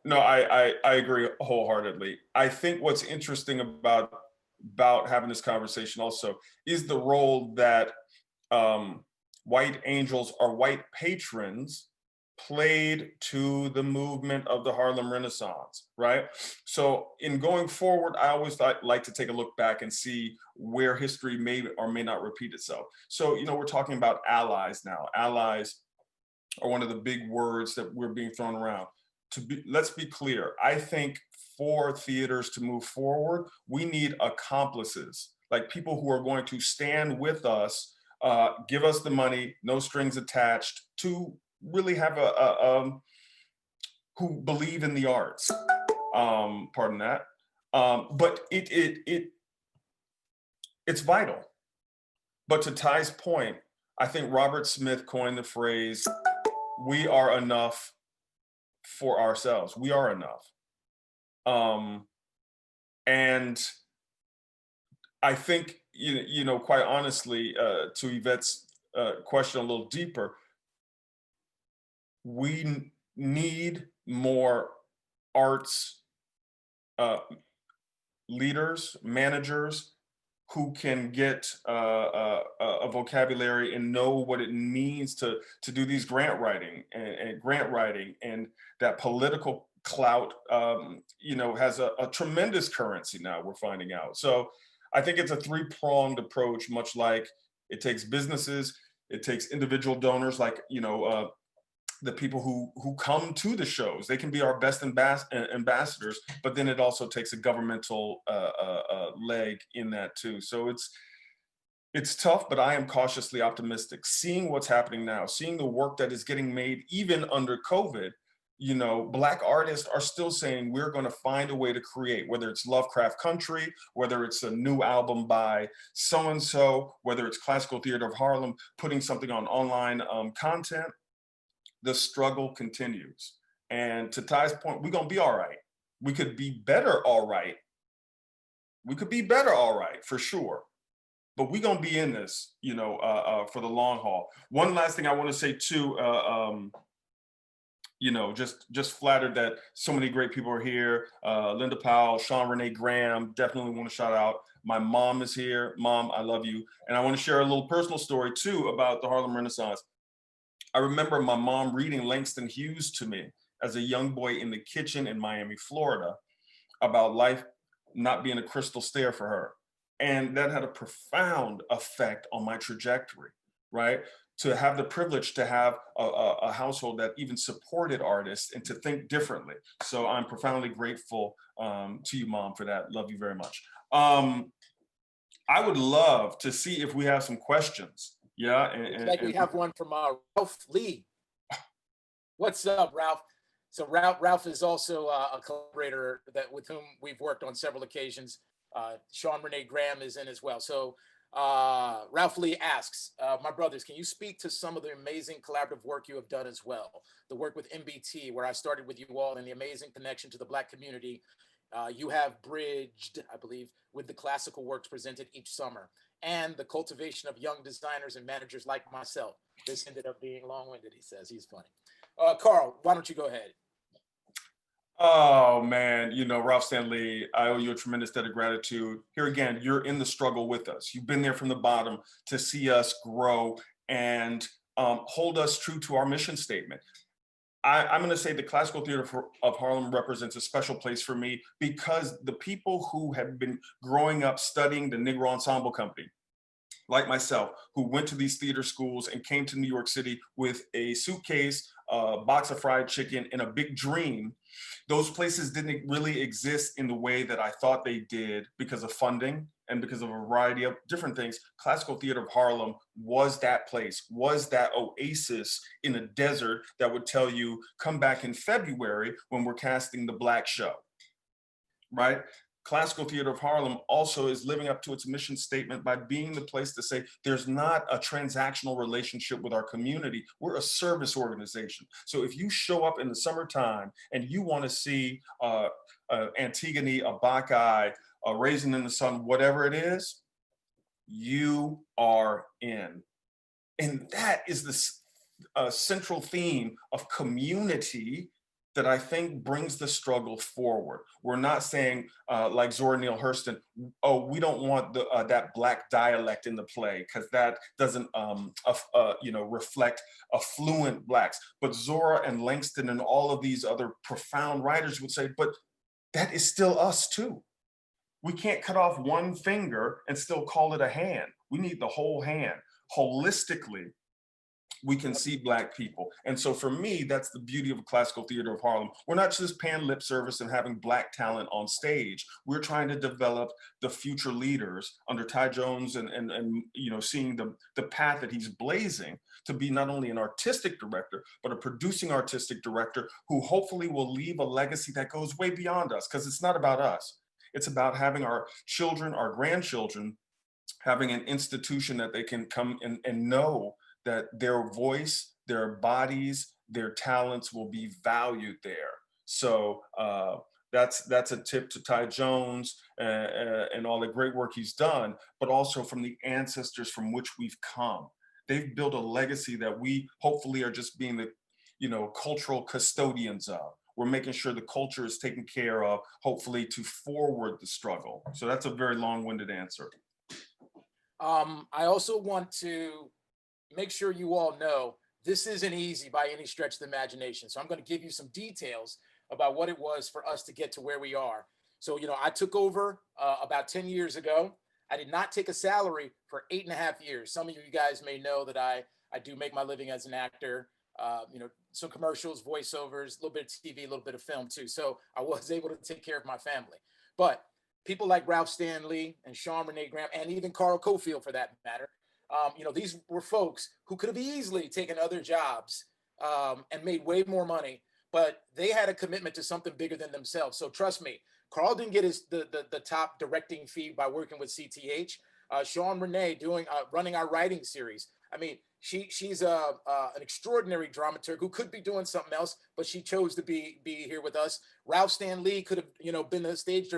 no, I agree wholeheartedly. I think what's interesting about having this conversation also is the role that white angels or white patrons played to the movement of the Harlem Renaissance, right? So in going forward, I always like to take a look back and see where history may or may not repeat itself. So, we're talking about allies now. Allies are one of the big words that we're being thrown around. Let's be clear. I think for theaters to move forward, we need accomplices. like people who are going to stand with us, give us the money, no strings attached, to really have who believe in the arts. Pardon that. But it's vital. But to Ty's point, I think Robert Smith coined the phrase, "We are enough for ourselves." We are enough. And I think, you know, quite honestly, to Yvette's question a little deeper, we need more arts leaders, managers who can get a vocabulary and know what it means to do these grant writing and that political clout, you know, has a tremendous currency now, we're finding out. So I think it's a three-pronged approach, much like it takes businesses, it takes individual donors, like, you know, the people who come to the shows. They can be our best ambassadors, but then it also takes a governmental leg in that too. So it's tough, but I am cautiously optimistic. Seeing what's happening now, seeing the work that is getting made even under COVID, you know, Black artists are still saying we're going to find a way to create, whether it's Lovecraft Country, whether it's a new album by so-and-so, whether it's Classical Theatre of Harlem, putting something on online content. The struggle continues. And to Ty's point, we're gonna be all right. We could be better all right. We could be better all right, for sure. But we're gonna be in this, you know, for the long haul. One last thing I wanna say too, you know, just flattered that so many great people are here. Linda Powell, Sean Renee Graham, definitely wanna shout out. My mom is here. Mom, I love you. And I wanna share a little personal story too about the Harlem Renaissance. I remember my mom reading Langston Hughes to me as a young boy in the kitchen in Miami, Florida, about life not being a crystal stair for her. And that had a profound effect on my trajectory, right? To have the privilege to have a household that even supported artists and to think differently. So I'm profoundly grateful to you, Mom, for that. Love you very much. I would love to see if we have some questions. Yeah, Like we have one from Ralph Lee. What's up, Ralph? So Ralph is also a collaborator with whom we've worked on several occasions. Sean Renee Graham is in as well. So Ralph Lee asks, my brothers, can you speak to some of the amazing collaborative work you have done as well? The work with MBT, where I started with you all, and the amazing connection to the Black community you have bridged, I believe, with the classical works presented each summer, and the cultivation of young designers and managers like myself. This ended up being long-winded, he says. He's funny. Carl, why don't you go ahead? Oh man, you know, Ralph Stanley, I owe you a tremendous debt of gratitude. Here again, you're in the struggle with us. You've been there from the bottom to see us grow and hold us true to our mission statement. I'm going to say the Classical Theatre of Harlem represents a special place for me because the people who have been growing up studying the Negro Ensemble Company, like myself, who went to these theater schools and came to New York City with a suitcase, a box of fried chicken, and a big dream, those places didn't really exist in the way that I thought they did because of funding and because of a variety of different things. Classical Theatre of Harlem was that place, was that oasis in a desert that would tell you, come back in February when we're casting the Black show, right? Classical Theatre of Harlem also is living up to its mission statement by being the place to say there's not a transactional relationship with our community. We're a service organization. So if you show up in the summertime and you want to see Antigone, a Bacchae, a Raisin in the Sun, whatever it is, you are in. And that is the central theme of community that I think brings the struggle forward. We're not saying, like Zora Neale Hurston, oh, we don't want that Black dialect in the play because that doesn't reflect affluent Blacks. But Zora and Langston and all of these other profound writers would say, but that is still us too. We can't cut off one finger and still call it a hand. We need the whole hand. Holistically, we can see Black people. And so for me, that's the beauty of a Classical Theater of Harlem. We're not just paying lip service and having Black talent on stage. We're trying to develop the future leaders under Ty Jones and you know, seeing the path that he's blazing to be not only an artistic director, but a producing artistic director who hopefully will leave a legacy that goes way beyond us, because it's not about us. It's about having our children, our grandchildren, having an institution that they can come and know that their voice, their bodies, their talents will be valued there. So that's a tip to Ty Jones and all the great work he's done, but also from the ancestors from which we've come. They've built a legacy that we hopefully are just being the, you know, cultural custodians of. We're making sure the culture is taken care of, hopefully to forward the struggle. So that's a very long-winded answer. I also want to make sure you all know this isn't easy by any stretch of the imagination. So I'm going to give you some details about what it was for us to get to where we are. So, you know, I took over about 10 years ago. I did not take a salary for 8.5 years. Some of you guys may know that I do make my living as an actor, you know, some commercials, voiceovers, a little bit of TV, a little bit of film too. So I was able to take care of my family. But people like Ralph Stanley and Sean Renee Graham, and even Carl Cofield for that matter, you know, these were folks who could have easily taken other jobs and made way more money, but they had a commitment to something bigger than themselves. So trust me, Carl didn't get the top directing fee by working with CTH. Sean Renee doing running our writing series. I mean, she's an extraordinary dramaturg who could be doing something else, but she chose to be here with us. Ralph Stanley could have, you know, been a stage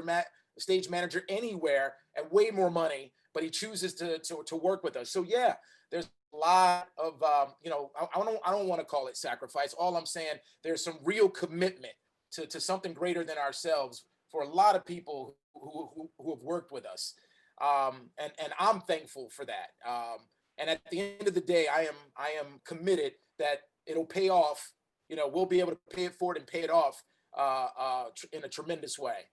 manager anywhere at way more money, but he chooses to work with us. So yeah, there's a lot of, you know, I don't want to call it sacrifice. All I'm saying, there's some real commitment to something greater than ourselves for a lot of people who have worked with us. And I'm thankful for that. And at the end of the day, I am committed that it'll pay off. You know, we'll be able to pay it forward and pay it off in a tremendous way.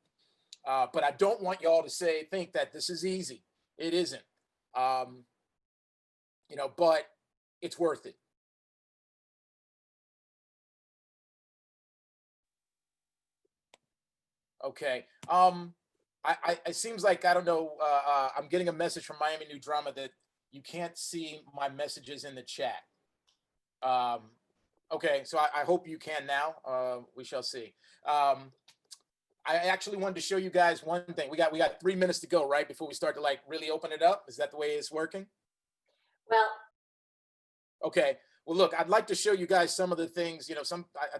But I don't want y'all to think that this is easy. It isn't. You know, but it's worth it. Okay. It seems like, I don't know, I'm getting a message from Miami New Drama that you can't see my messages in the chat. Okay, so I hope you can now. We shall see. I actually wanted to show you guys one thing. We got 3 minutes to go, right, before we start to like really open it up. Is that the way it's working? Well, okay. Well, look, I'd like to show you guys some of the things. You know,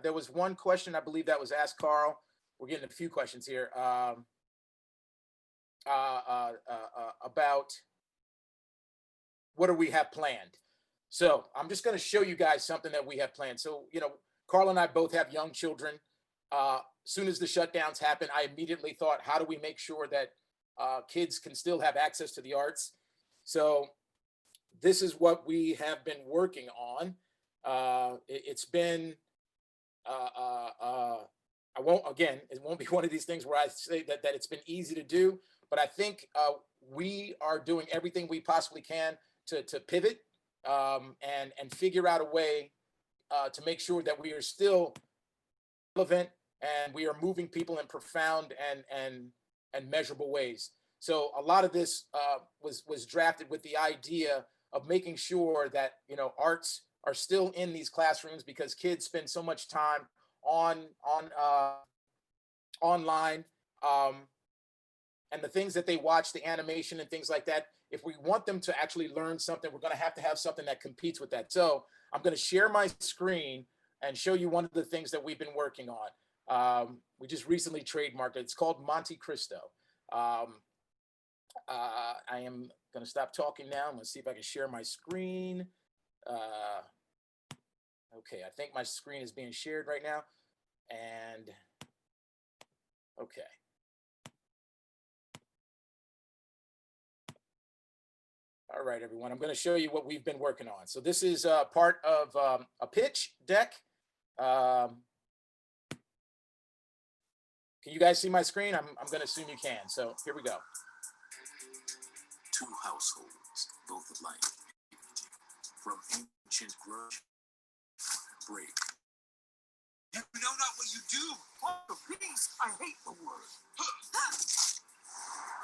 there was one question I believe that was asked Carl. We're getting a few questions here about what do we have planned. So I'm just going to show you guys something that we have planned. So, you know, Carl and I both have young children. Soon as the shutdowns happened, I immediately thought, how do we make sure that kids can still have access to the arts? So this is what we have been working on. It's been, it won't be one of these things where I say that it's been easy to do, but I think we are doing everything we possibly can to pivot and figure out a way to make sure that we are still relevant and we are moving people in profound and measurable ways. So a lot of this was drafted with the idea of making sure that, you know, arts are still in these classrooms, because kids spend so much time online, and the things that they watch, the animation and things like that. If we want them to actually learn something, we're going to have something that competes with that. So I'm going to share my screen and show you one of the things that we've been working on. We just recently trademarked it. It's called Monte Cristo. I am going to stop talking now. I'm going to see if I can share my screen. Okay, I think my screen is being shared right now. And okay. All right, everyone, I'm going to show you what we've been working on. So this is part of a pitch deck. Can you guys see my screen? I'm going to assume you can. So here we go. Two households, both alike, from ancient grudge break. You know not what you do. Oh, the peace, I hate the word.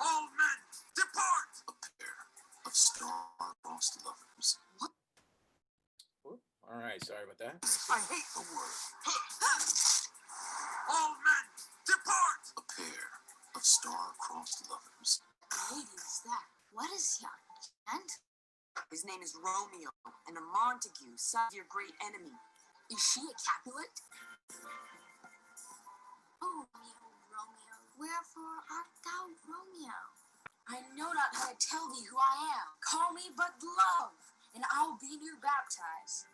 All men, depart! A pair of star-crossed lovers. All right, sorry about that. I hate the word. All men, depart! A pair of star-crossed lovers. What lady is that? What is he on? His name is Romeo, and a Montague, son of your great enemy. Is she a Capulet? Oh, Romeo, wherefore art thou Romeo? I know not how to tell thee who I am. Call me but love, and I'll be new baptized.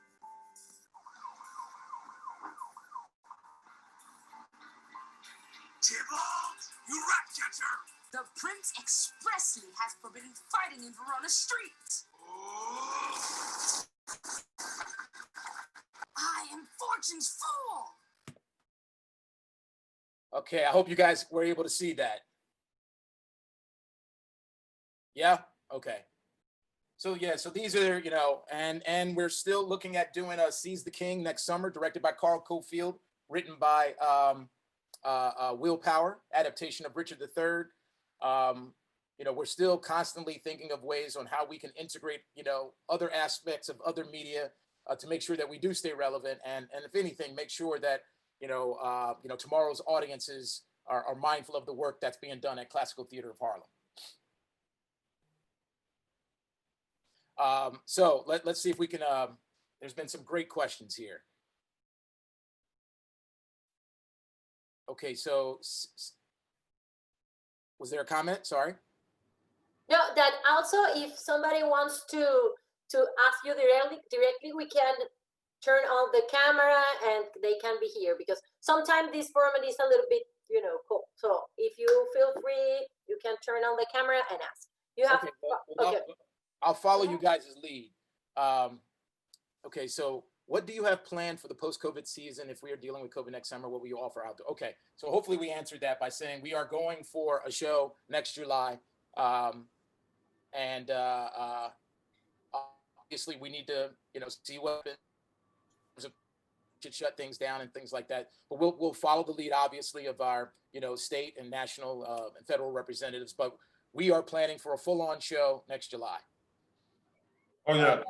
Tybalt, you rat catcher! The prince expressly has forbidden fighting in Verona streets. I am fortune's fool. Okay, I hope you guys were able to see that. Yeah, okay. So yeah, so these are, you know, and we're still looking at doing Seize the King next summer, directed by Cofield, written by Willpower, adaptation of Richard III. You know, we're still constantly thinking of ways on how we can integrate, you know, other aspects of other media to make sure that we do stay relevant, and if anything, make sure that you know tomorrow's audiences are mindful of the work that's being done at Classical Theatre of Harlem. So let's see if we can. There's been some great questions here. Okay, so was there a comment? Sorry. No, that also if somebody wants to ask you directly, we can turn on the camera and they can be here, because sometimes this format is a little bit, you know, cool. So if you feel free, you can turn on the camera and ask. You have Okay, well, okay. I'll follow you guys' lead. Okay, so what do you have planned for the post-COVID season? If we are dealing with COVID next summer, what will you offer out there? Okay, so hopefully we answered that by saying we are going for a show next July. And obviously we need to, you know, see what should shut things down and things like that. But we'll follow the lead, obviously, of our, you know, state and national and federal representatives. But we are planning for a full-on show next July. Oh yeah.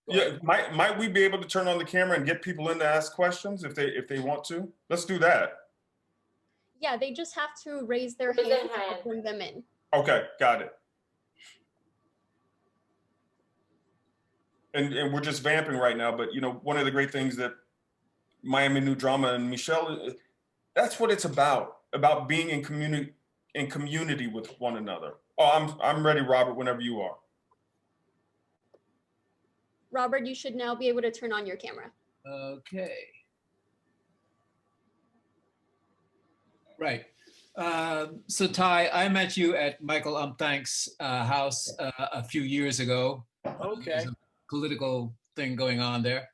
Yeah, might we be able to turn on the camera and get people in to ask questions if they want to? Let's do that. Yeah, they just have to raise their hand and bring them in. Okay, got it. And we're just vamping right now, but you know, one of the great things that Miami New Drama and Michelle, that's what it's about being in community with one another. Oh, I'm ready, Robert, whenever you are. Robert, you should now be able to turn on your camera. Okay. Right. So Ty, I met you at Michael Umpthank's house a few years ago. Okay. There's a political thing going on there.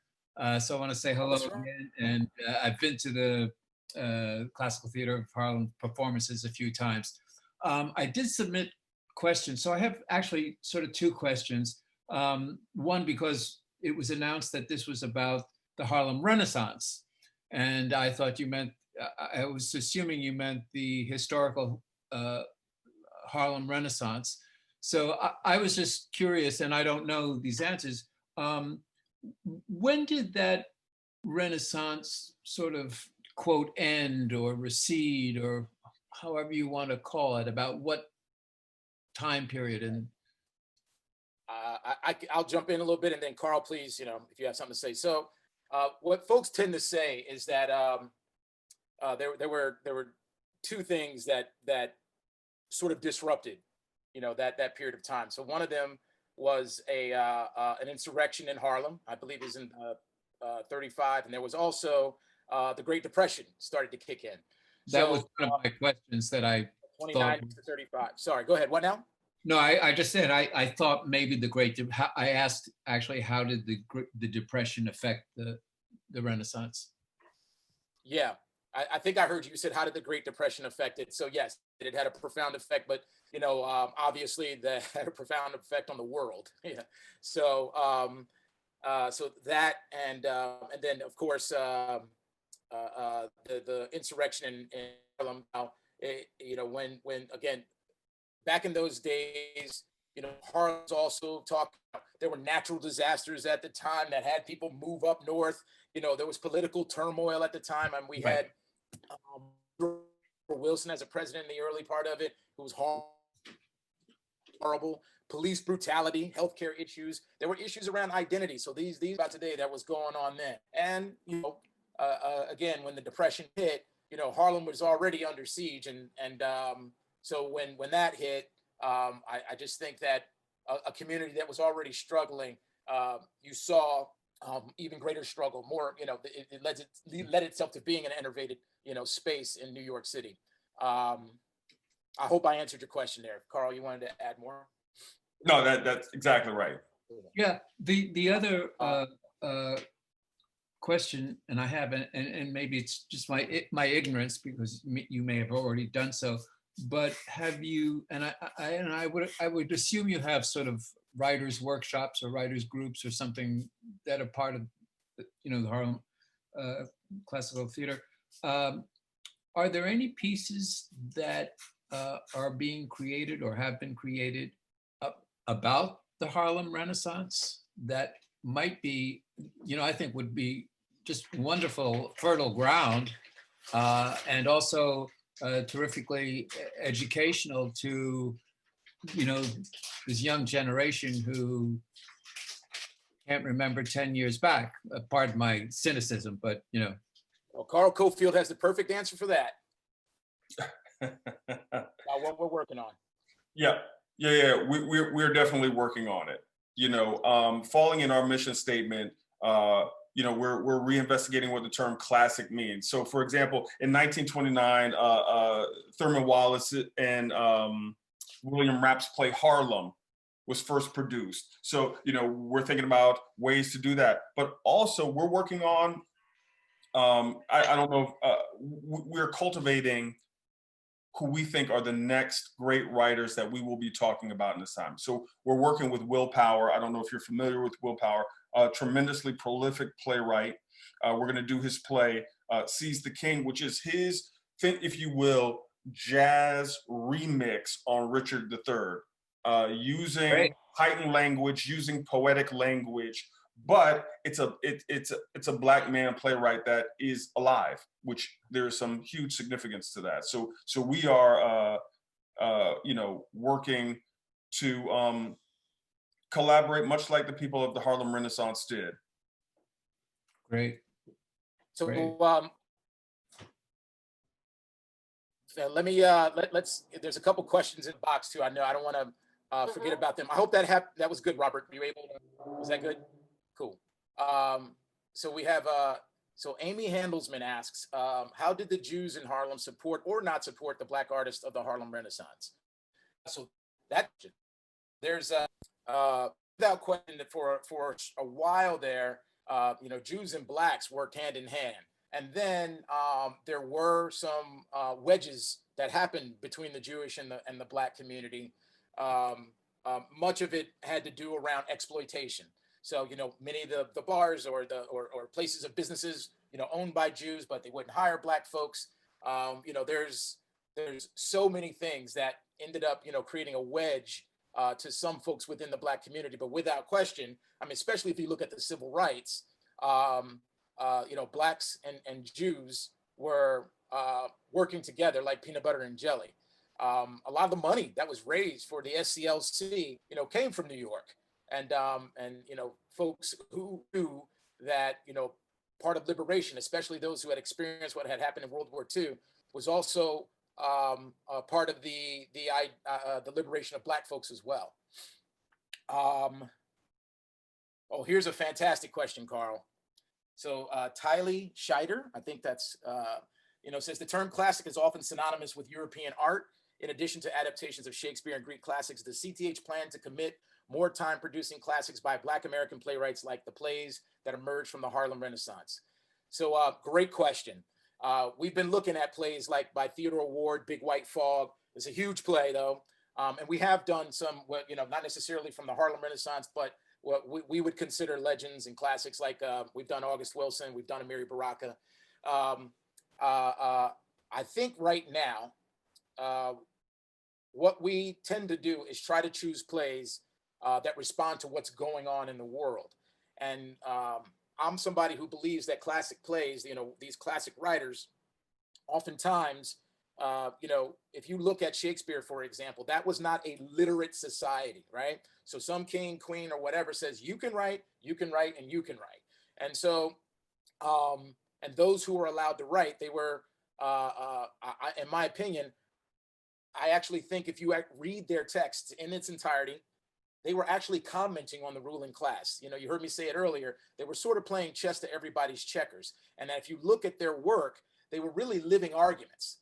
So I want to say hello again. And I've been to the Classical Theatre of Harlem performances a few times. I did submit questions. So I have actually sort of two questions. One, because it was announced that this was about the Harlem Renaissance. And I thought you meant, I was assuming you meant the historical Harlem Renaissance. So I was just curious, and I don't know these answers. When did that Renaissance sort of, quote, end or recede, or however you want to call it? About what time period? And I'll jump in a little bit, and then Carl, please, you know, if you have something to say. So what folks tend to say is that there were two things that sort of disrupted, you know, that period of time. So one of them was an insurrection in Harlem, I believe it was in 35, and there was also the Great Depression started to kick in. That was one of my questions that I 29 to 35. Sorry, go ahead. What now? No, I just said I thought maybe I asked actually, how did the Depression affect the Renaissance? Yeah, I think I heard you said, how did the Great Depression affect it? So yes, it had a profound effect, but you know, obviously that had a profound effect on the world. Yeah. So So that, and then of course the insurrection in Harlem. You know, when again, back in those days, you know, Harlem's also talked about, there were natural disasters at the time that had people move up north. You know, there was political turmoil at the time, and we had Wilson as a president in the early part of it, who was horrible. Police brutality, healthcare issues. There were issues around identity. So these about today that was going on then. And, you know, again, when the Depression hit, you know, Harlem was already under siege. And so when that hit, I just think that a community that was already struggling, you saw even greater struggle, more, you know, it led itself to being an enervated, you know, space in New York City. I hope I answered your question there. Carl, you wanted to add more? No, that's exactly right. Yeah, the other question, and I have, and maybe it's just my ignorance, because you may have already done so, but have you, and I would assume you have sort of writers' workshops or writers' groups or something that are part of, you know, the Harlem Classical Theater. Are there any pieces that are being created or have been created about the Harlem Renaissance that might be, you know, I think would be just wonderful, fertile ground, and also terrifically educational to, you know, this young generation who can't remember 10 years back? Pardon my cynicism, but, you know. Well, Carl Cofield has the perfect answer for that. What we're working on. Yeah. We're definitely working on it. You know, falling in our mission statement, you know, we're reinvestigating what the term classic means. So, for example, in 1929, Thurman Wallace and William Rapp's play Harlem was first produced. So, you know, we're thinking about ways to do that. But also, we're working on, I don't know, we're cultivating who we think are the next great writers that we will be talking about in this time. So we're working with Will Power. I don't know if you're familiar with Will Power, a tremendously prolific playwright. We're gonna do his play, Seize the King, which is his, if you will, jazz remix on Richard III, using heightened language, using poetic language, but it's a Black man playwright that is alive, which there's some huge significance to that. So we are you know, working to collaborate, much like the people of the Harlem Renaissance did. Great. So Great. Let me let's. There's a couple questions in the box too. I know I don't want to forget about them. I hope that was good, Robert. Were you able to? Was that good? Cool. So we have so Amy Handelsman asks, how did the Jews in Harlem support or not support the Black artists of the Harlem Renaissance? So that there's without question that for a while there, you know, Jews and Blacks worked hand in hand. And then there were some wedges that happened between the Jewish and the Black community. Much of it had to do around exploitation. So, you know, many of the bars or places of businesses, you know, owned by Jews, but they wouldn't hire Black folks. You know, there's so many things that ended up, you know, creating a wedge to some folks within the Black community. But without question, I mean, especially if you look at the civil rights, you know, Blacks and Jews were working together like peanut butter and jelly. A lot of the money that was raised for the SCLC, you know, came from New York. And you know, folks who knew that, you know, part of liberation, especially those who had experienced what had happened in World War II, was also part of the liberation of Black folks as well. Oh, here's a fantastic question, Carl. So Tylee Scheider, I think that's, you know, says the term classic is often synonymous with European art. In addition to adaptations of Shakespeare and Greek classics, does CTH plan to commit more time producing classics by Black American playwrights like the plays that emerged from the Harlem Renaissance? So great question. We've been looking at plays like by Theodore Award, Big White Fog. It's a huge play though. And we have done some, you know, not necessarily from the Harlem Renaissance, but what we would consider legends and classics, like we've done August Wilson, we've done Amiri Baraka. I think right now, what we tend to do is try to choose plays that respond to what's going on in the world. And I'm somebody who believes that classic plays, these classic writers, oftentimes, if you look at Shakespeare, for example, that was not a literate society, right? So some king, queen, or whatever says, you can write, and you can write. And so, and those who were allowed to write, they were, in my opinion, I actually think if you read their texts in its entirety, they were actually commenting on the ruling class. You heard me say it earlier, they were sort of playing chess to everybody's checkers. And that if you look at their work, they were really living arguments.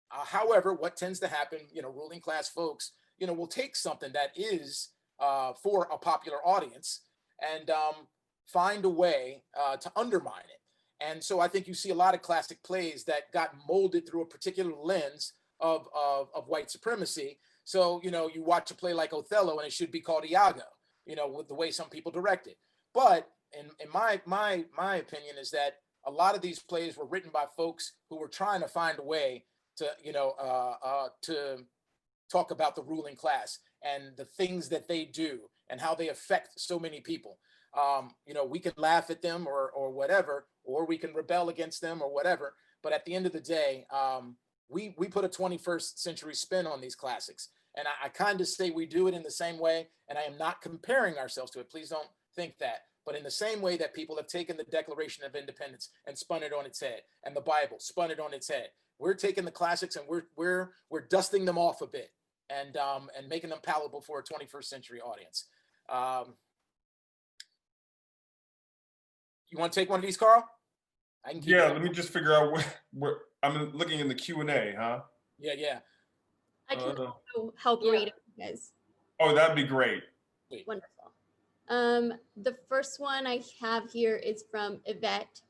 However, what tends to happen, ruling class folks, will take something that is for a popular audience and find a way to undermine it. And so I think you see a lot of classic plays that got molded through a particular lens of white supremacy. So, you watch a play like Othello and it should be called Iago, with the way some people direct it. But in my opinion is that a lot of these plays were written by folks who were trying to find a way to, to talk about the ruling class and the things that they do and how they affect so many people. We can laugh at them or whatever, or we can rebel against them or whatever. But at the end of the day, we put a 21st century spin on these classics. And I kind of say we do it in the same way. And I am not comparing ourselves to it. Please don't think that. But in the same way that people have taken the Declaration of Independence and spun it on its head, and the Bible spun it on its head, we're taking the classics and we're dusting them off a bit and making them palatable for a 21st century audience. You want to take one of these, Carl? I can keep let me just figure out where I'm looking in the Q&A, huh? Yeah. I can also help read it, guys. Oh, that'd be great. Wonderful. The first one I have here is from Yvette.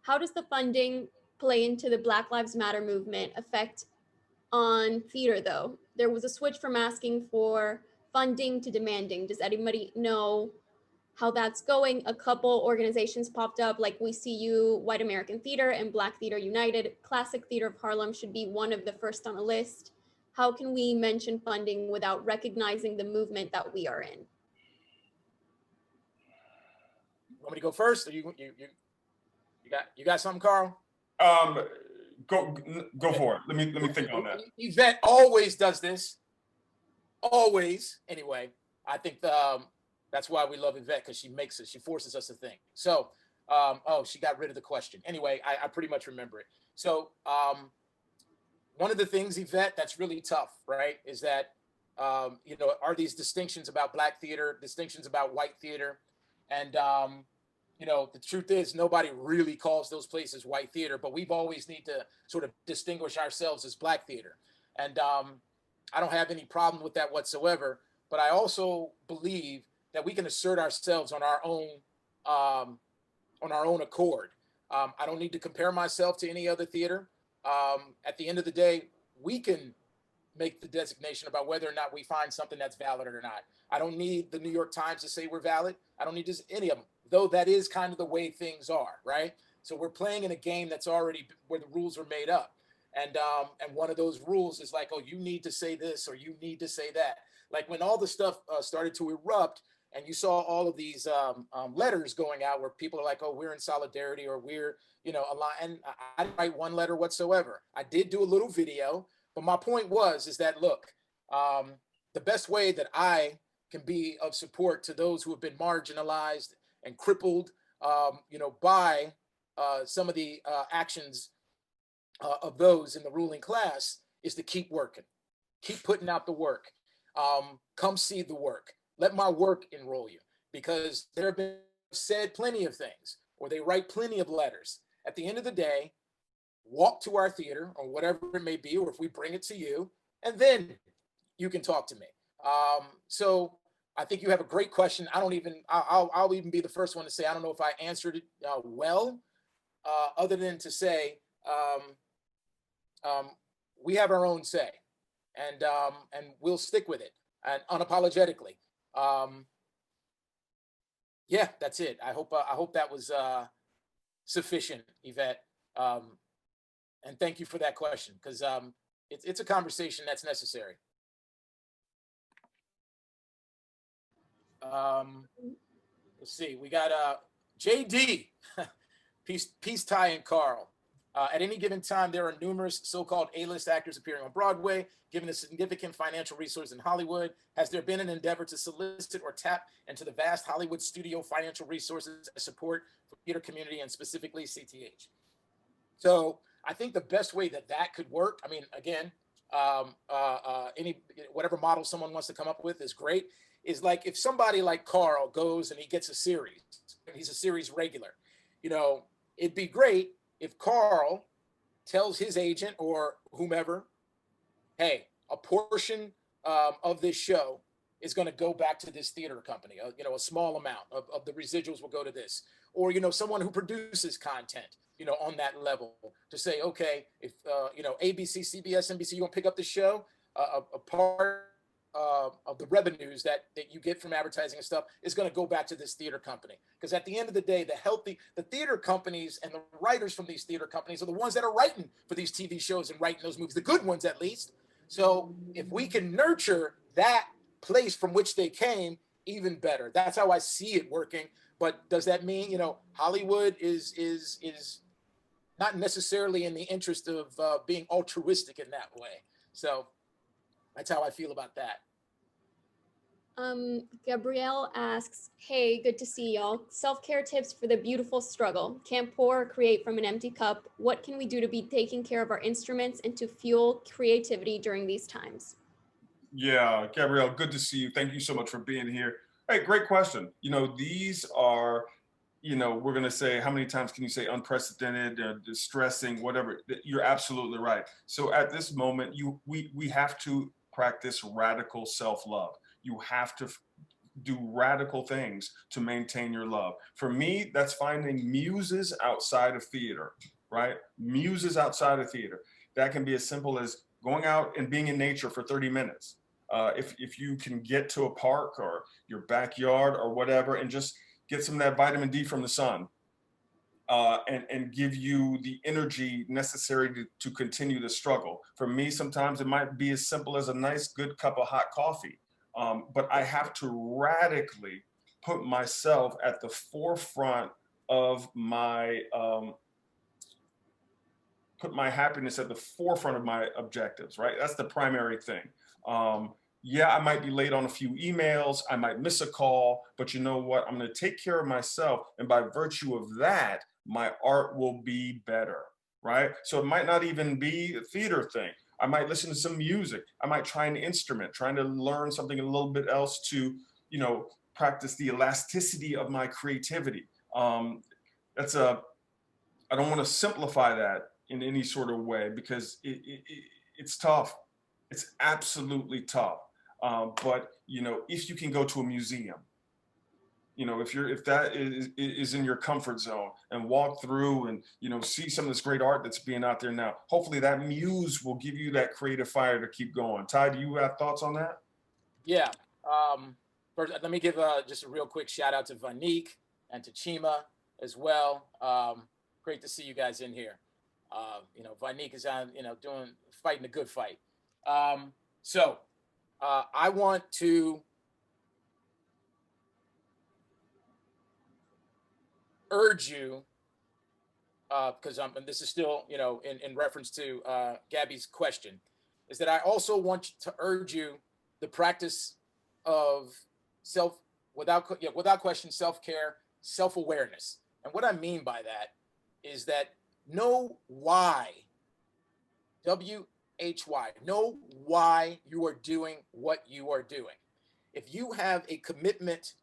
How does the funding play into the Black Lives Matter movement affect on theater, though? There was a switch from asking for funding to demanding. Does anybody know how that's going? A couple organizations popped up like We See You, White American Theater, and Black Theater United. Classic Theatre of Harlem should be one of the first on the list. How can we mention funding without recognizing the movement that we are in? Want me to go first? Or you got something, Carl? Go for it. Let me think on that. Yvette always does this. Always. Anyway, I think that's why we love Yvette, because she forces us to think. So, she got rid of the question. Anyway, I pretty much remember it. So, one of the things, Yvette, that's really tough, right, is that, are these distinctions about Black theater, distinctions about white theater, and, the truth is nobody really calls those places white theater, but we've always need to sort of distinguish ourselves as Black theater. And I don't have any problem with that whatsoever, but I also believe that we can assert ourselves on our own accord. I don't need to compare myself to any other theater. At the end of the day, we can make the designation about whether or not we find something that's valid or not. I don't need the New York Times to say we're valid. I don't need any of them, though that is kind of the way things are, right? So we're playing in a game that's already where the rules are made up. And one of those rules is like, oh, you need to say this or you need to say that. Like when all the stuff started to erupt and you saw all of these letters going out where people are like, oh, we're in solidarity or we're, aligned. And I didn't write one letter whatsoever. I did do a little video, but my point is that, look, the best way that I can be of support to those who have been marginalized and crippled, by some of the actions of those in the ruling class is to keep working, keep putting out the work. Come see the work. Let my work enroll you, because there have been said plenty of things, or they write plenty of letters. At the end of the day, walk to our theater or whatever it may be, or if we bring it to you, and then you can talk to me. So I think you have a great question. I'll even be the first one to say, I don't know if I answered it well, other than to say, we have our own say, and we'll stick with it and unapologetically. Yeah, that's it. I hope that was sufficient, Yvette. And thank you for that question, because it's a conversation that's necessary. Let's see. We got JD, Peace, Ty, and Carl. At any given time, there are numerous so-called A-list actors appearing on Broadway. Given the significant financial resources in Hollywood, has there been an endeavor to solicit or tap into the vast Hollywood studio financial resources as support for the theater community and specifically CTH? So I think the best way that could work, I mean, again, whatever model someone wants to come up with is great, is like if somebody like Carl goes and he gets a series, he's a series regular, you know, it'd be great if Carl tells his agent or whomever, hey, a portion of this show is going to go back to this theater company. You know, a small amount of the residuals will go to this. Or, you know, someone who produces content, you know, on that level to say, okay, if, you know, ABC, CBS, NBC, you want to pick up the show, a part of the revenues that you get from advertising and stuff is going to go back to this theater company. Because at the end of the day, the theater companies and the writers from these theater companies are the ones that are writing for these TV shows and writing those movies, the good ones at least. So if we can nurture that place from which they came, even better. That's how I see it working. But does that mean, you know, Hollywood is not necessarily in the interest of being altruistic in that way? So that's how I feel about that. Gabrielle asks, hey, good to see y'all. Self-care tips for the beautiful struggle. Can't pour or create from an empty cup. What can we do to be taking care of our instruments and to fuel creativity during these times? Yeah, Gabrielle, good to see you. Thank you so much for being here. Hey, great question. You know, these are, you know, we're going to say, how many times can you say unprecedented, distressing, whatever? You're absolutely right. So at this moment, we have to practice radical self-love. You have to do radical things to maintain your love. For me, that's finding muses outside of theater, right? Muses outside of theater. That can be as simple as going out and being in nature for 30 minutes. If you can get to a park or your backyard or whatever and just get some of that vitamin D from the sun and give you the energy necessary to continue the struggle. For me, sometimes it might be as simple as a nice, good cup of hot coffee. But I have to radically put myself at the forefront of my, put my happiness at the forefront of my objectives, right? That's the primary thing. Yeah, I might be late on a few emails, I might miss a call, but you know what? I'm gonna take care of myself, and by virtue of that, my art will be better, right? So it might not even be a theater thing. I might listen to some music. I might try an instrument, trying to learn something a little bit else to, you know, practice the elasticity of my creativity. I don't want to simplify that in any sort of way because it's tough. It's absolutely tough. But, you know, if you can go to a museum, you know, if that is in your comfort zone and walk through and, you know, see some of this great art that's being out there now, hopefully that muse will give you that creative fire to keep going. Ty, do you have thoughts on that? Yeah. First, let me give just a real quick shout out to Vanique and to Chima as well. Great to see you guys in here. You know, Vanique is on, you know, fighting a good fight. So I want to urge you, because and this is still, you know, in reference to Gabby's question, is that I also want to urge you the practice of without question, self-care, self-awareness. And what I mean by that is that know why, W-H-Y, know why you are doing what you are doing. If you have a commitment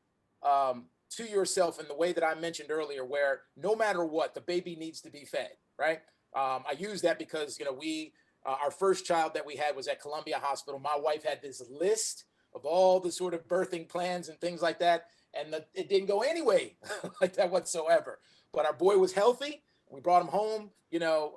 to yourself in the way that I mentioned earlier, where no matter what, the baby needs to be fed, right? I use that because, you know, our first child that we had was at Columbia Hospital. My wife had this list of all the sort of birthing plans and things like that, and it didn't go anyway like that whatsoever. But our boy was healthy. We brought him home, you know,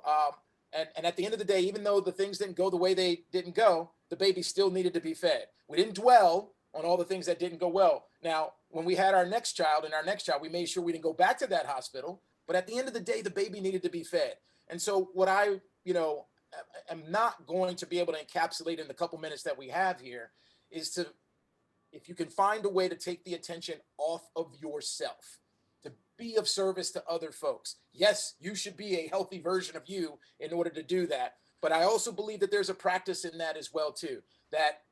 and at the end of the day, even though the things didn't go the way they didn't go, the baby still needed to be fed. We didn't dwell on all the things that didn't go well. Now, when we had our next child, we made sure we didn't go back to that hospital. But at the end of the day, the baby needed to be fed. And so what I, am not going to be able to encapsulate in the couple minutes that we have here is to, if you can find a way to take the attention off of yourself, to be of service to other folks. Yes, you should be a healthy version of you in order to do that. But I also believe that there's a practice in that as well, too. That,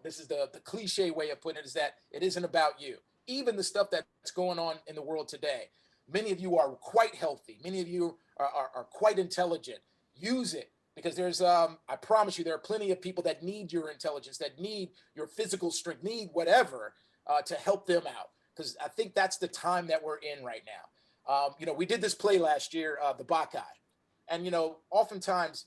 this is the cliche way of putting it, is that it isn't about you. Even the stuff that's going on in the world today. Many of you are quite healthy. Many of you are quite intelligent. Use it, because there's, I promise you, there are plenty of people that need your intelligence, that need your physical strength, need whatever to help them out. Because I think that's the time that we're in right now. We did this play last year, the Bacchae. And, oftentimes,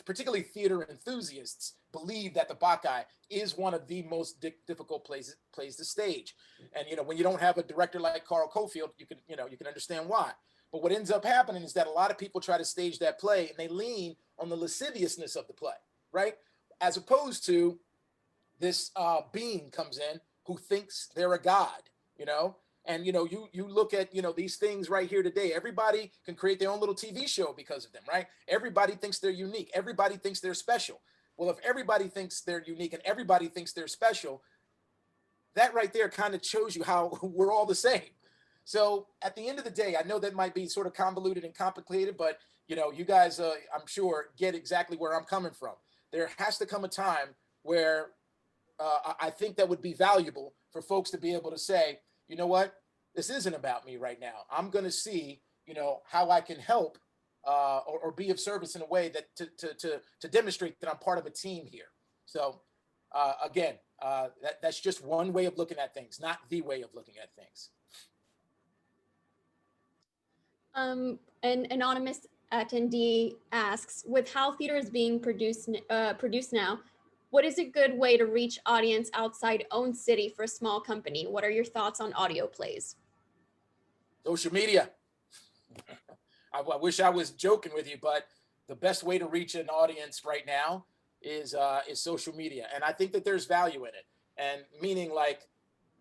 particularly theater enthusiasts, believe that the Bacchae is one of the most difficult plays to stage. And, when you don't have a director like Cofield, you can understand why. But what ends up happening is that a lot of people try to stage that play and they lean on the lasciviousness of the play, right? As opposed to this being comes in who thinks they're a god, And, you look at, these things right here today. Everybody can create their own little TV show because of them, right? Everybody thinks they're unique. Everybody thinks they're special. Well, if everybody thinks they're unique and everybody thinks they're special, that right there kind of shows you how we're all the same. So at the end of the day, I know that might be sort of convoluted and complicated, but, you guys, I'm sure, get exactly where I'm coming from. There has to come a time where I think that would be valuable for folks to be able to say, you know what, this isn't about me right now. I'm going to see, how I can help or be of service in a way that to demonstrate that I'm part of a team here. So again, that's just one way of looking at things, not the way of looking at things. An anonymous attendee asks, with how theater is being produced now, what is a good way to reach audience outside own city for a small company? What are your thoughts on audio plays? Social media. I wish I was joking with you, but the best way to reach an audience right now is social media. And I think that there's value in it. And meaning, like,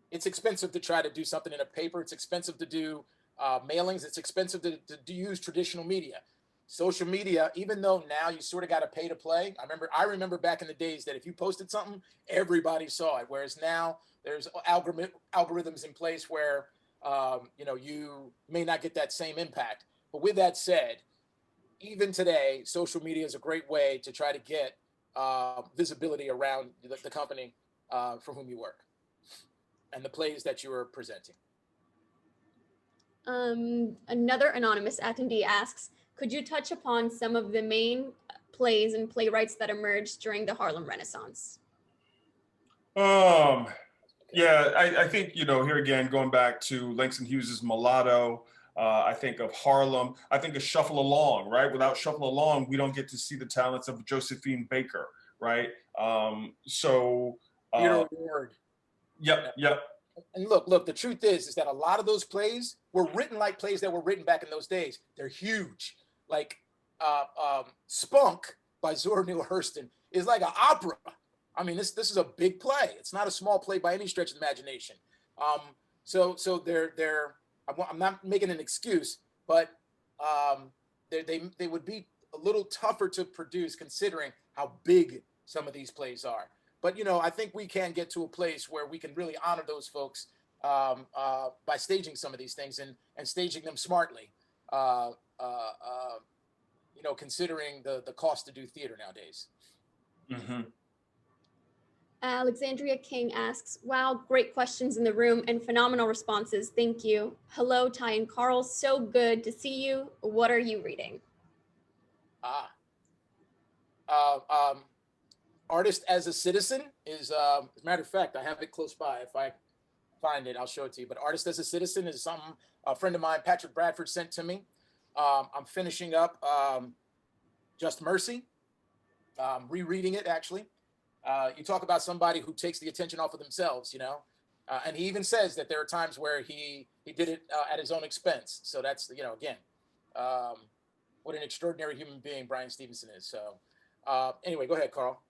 it's expensive to try to do something in a paper. It's expensive to do mailings. It's expensive to use traditional media. Social media, even though now you sort of got to pay to play. I remember back in the days that if you posted something, everybody saw it. Whereas now there's algorithms in place where, you may not get that same impact. But with that said, even today, social media is a great way to try to get visibility around the company for whom you work and the plays that you are presenting. Another anonymous attendee asks, could you touch upon some of the main plays and playwrights that emerged during the Harlem Renaissance? Yeah, I think, here again, going back to Langston Hughes's Mulatto, I think of Harlem, I think of Shuffle Along, right? Without Shuffle Along, we don't get to see the talents of Josephine Baker, right? Theater Award. Yep. And look, the truth is that a lot of those plays were written like plays that were written back in those days. They're huge. Like Spunk by Zora Neale Hurston is like an opera. I mean, this is a big play. It's not a small play by any stretch of the imagination. So I'm not making an excuse, but they would be a little tougher to produce considering how big some of these plays are. But, I think we can get to a place where we can really honor those folks by staging some of these things and staging them smartly, considering the cost to do theater nowadays. Mm-hmm. Alexandria King asks, wow, great questions in the room and phenomenal responses. Thank you. Hello, Ty and Carl. So good to see you. What are you reading? Artist as a Citizen is, as a matter of fact, I have it close by. If I find it, I'll show it to you. But Artist as a Citizen is something a friend of mine, Patrick Bradford, sent to me. I'm finishing up Just Mercy, rereading it, actually. You talk about somebody who takes the attention off of themselves, and he even says that there are times where he did it at his own expense. So that's, again, what an extraordinary human being Brian Stevenson is. So anyway, go ahead, Carl.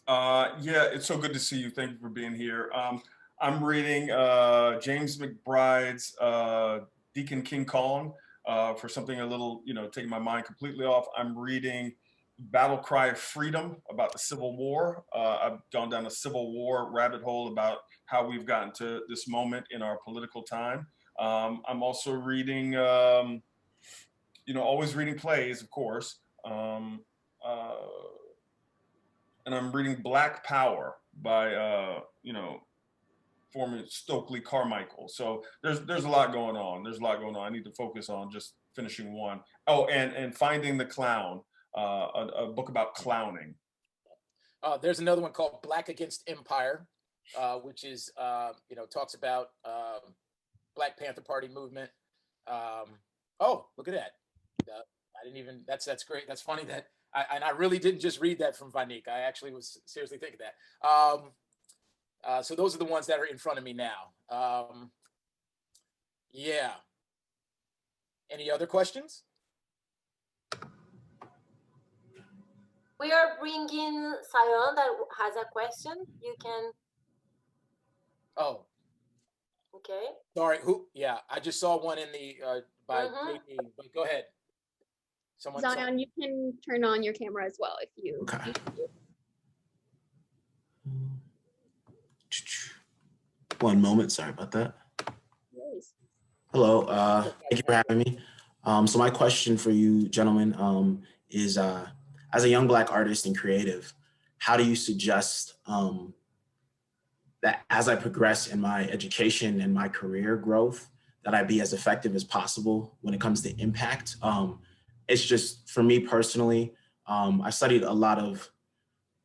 Yeah, it's so good to see you. Thank you for being here. I'm reading James McBride's Deacon King Kong for something a little, taking my mind completely off. I'm reading Battle Cry of Freedom about the Civil War. I've gone down a Civil War rabbit hole about how we've gotten to this moment in our political time. I'm also reading, always reading plays, of course. And I'm reading Black Power by, former Stokely Carmichael. So there's a lot going on. There's a lot going on. I need to focus on just finishing one. Oh, and Finding the Clown, a book about clowning. There's another one called Black Against Empire, which is, talks about Black Panther Party movement. Oh, look at that. I didn't even, that's great. That's funny that, I really didn't just read that from Vanique. I actually was seriously thinking that. So those are the ones that are in front of me now. Yeah. Any other questions? We are bringing Sion that has a question. You can. Oh. Okay. Sorry. Who? Yeah, I just saw one in the by JD, but go ahead. Someone. Zion, you can turn on your camera as well if you. Okay. One moment. Sorry about that. Yes. Hello. Thank you for having me. So my question for you, gentlemen, is as a young Black artist and creative, how do you suggest that as I progress in my education and my career growth, that I be as effective as possible when it comes to impact? It's just, for me personally, I studied a lot of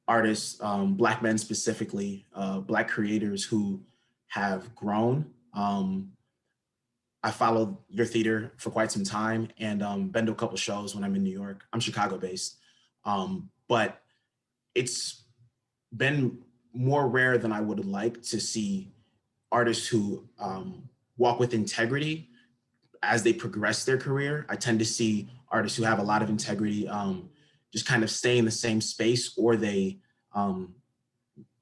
artists, Black men specifically, Black creators who have grown. I followed your theater for quite some time and been to a couple shows when I'm in New York. I'm Chicago based, but it's been more rare than I would like to see artists who walk with integrity as they progress their career. I tend to see artists who have a lot of integrity just kind of stay in the same space, or they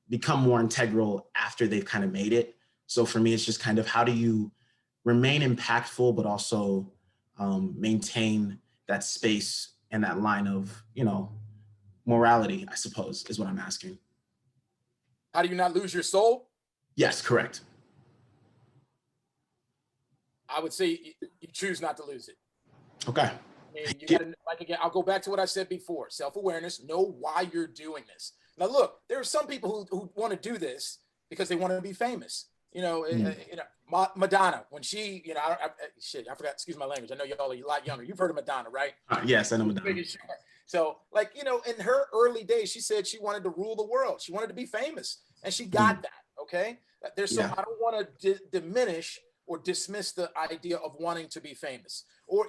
become more integral after they've kind of made it. So for me, it's just kind of, how do you remain impactful, but also maintain that space and that line of, morality, I suppose, is what I'm asking. How do you not lose your soul? Yes, correct. I would say you choose not to lose it. Okay. And you gotta, like, again, I'll go back to what I said before, self-awareness, know why you're doing this. Now, look, there are some people who want to do this because they want to be famous. Madonna, when she, I forgot, excuse my language. I know y'all are a lot younger. You've heard of Madonna, right? Yes, I know Madonna. So, in her early days, she said she wanted to rule the world. She wanted to be famous, and she got that, okay? I don't want to diminish or dismiss the idea of wanting to be famous, or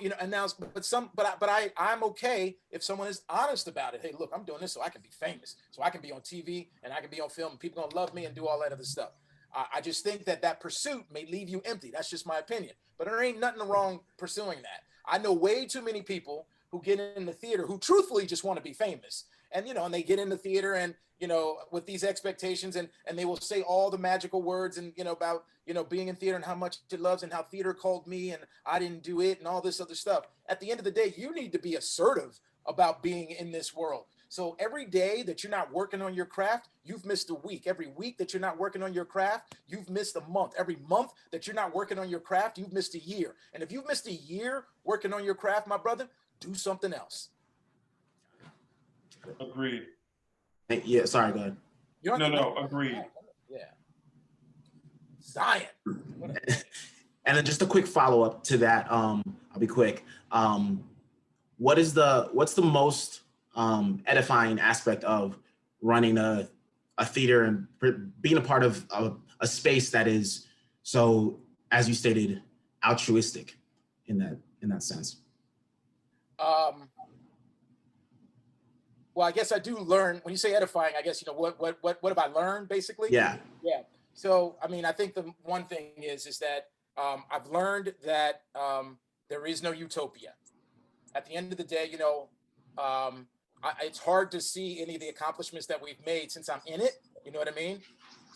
I'm okay if someone is honest about it. Hey, look, I'm doing this so I can be famous, so I can be on TV and I can be on film, and people gonna love me and do all that other stuff. I just think that pursuit may leave you empty. That's just my opinion, but there ain't nothing wrong pursuing that. I know way too many people who get in the theater who truthfully just want to be famous, and and they get in the theater and with these expectations, and they will say all the magical words and about being in theater and how much it loves and how theater called me and I didn't do it and all this other stuff. At the end of the day, you need to be assertive about being in this world. So every day that you're not working on your craft, you've missed a week. Every week that you're not working on your craft, you've missed a month. Every month that you're not working on your craft, you've missed a year. And if you've missed a year working on your craft, my brother, do something else. Agreed. Yeah, sorry, go ahead. No, agreed. Yeah. Zion. And then just a quick follow-up to that, I'll be quick. What's the most edifying aspect of running a theater and being a part of a space that is so, as you stated, altruistic in that sense? Well, I guess I do learn. When you say edifying, I guess what have I learned, basically? Yeah. Yeah. So I think the one thing is that I've learned that there is no utopia. At the end of the day, it's hard to see any of the accomplishments that we've made since I'm in it. You know what I mean?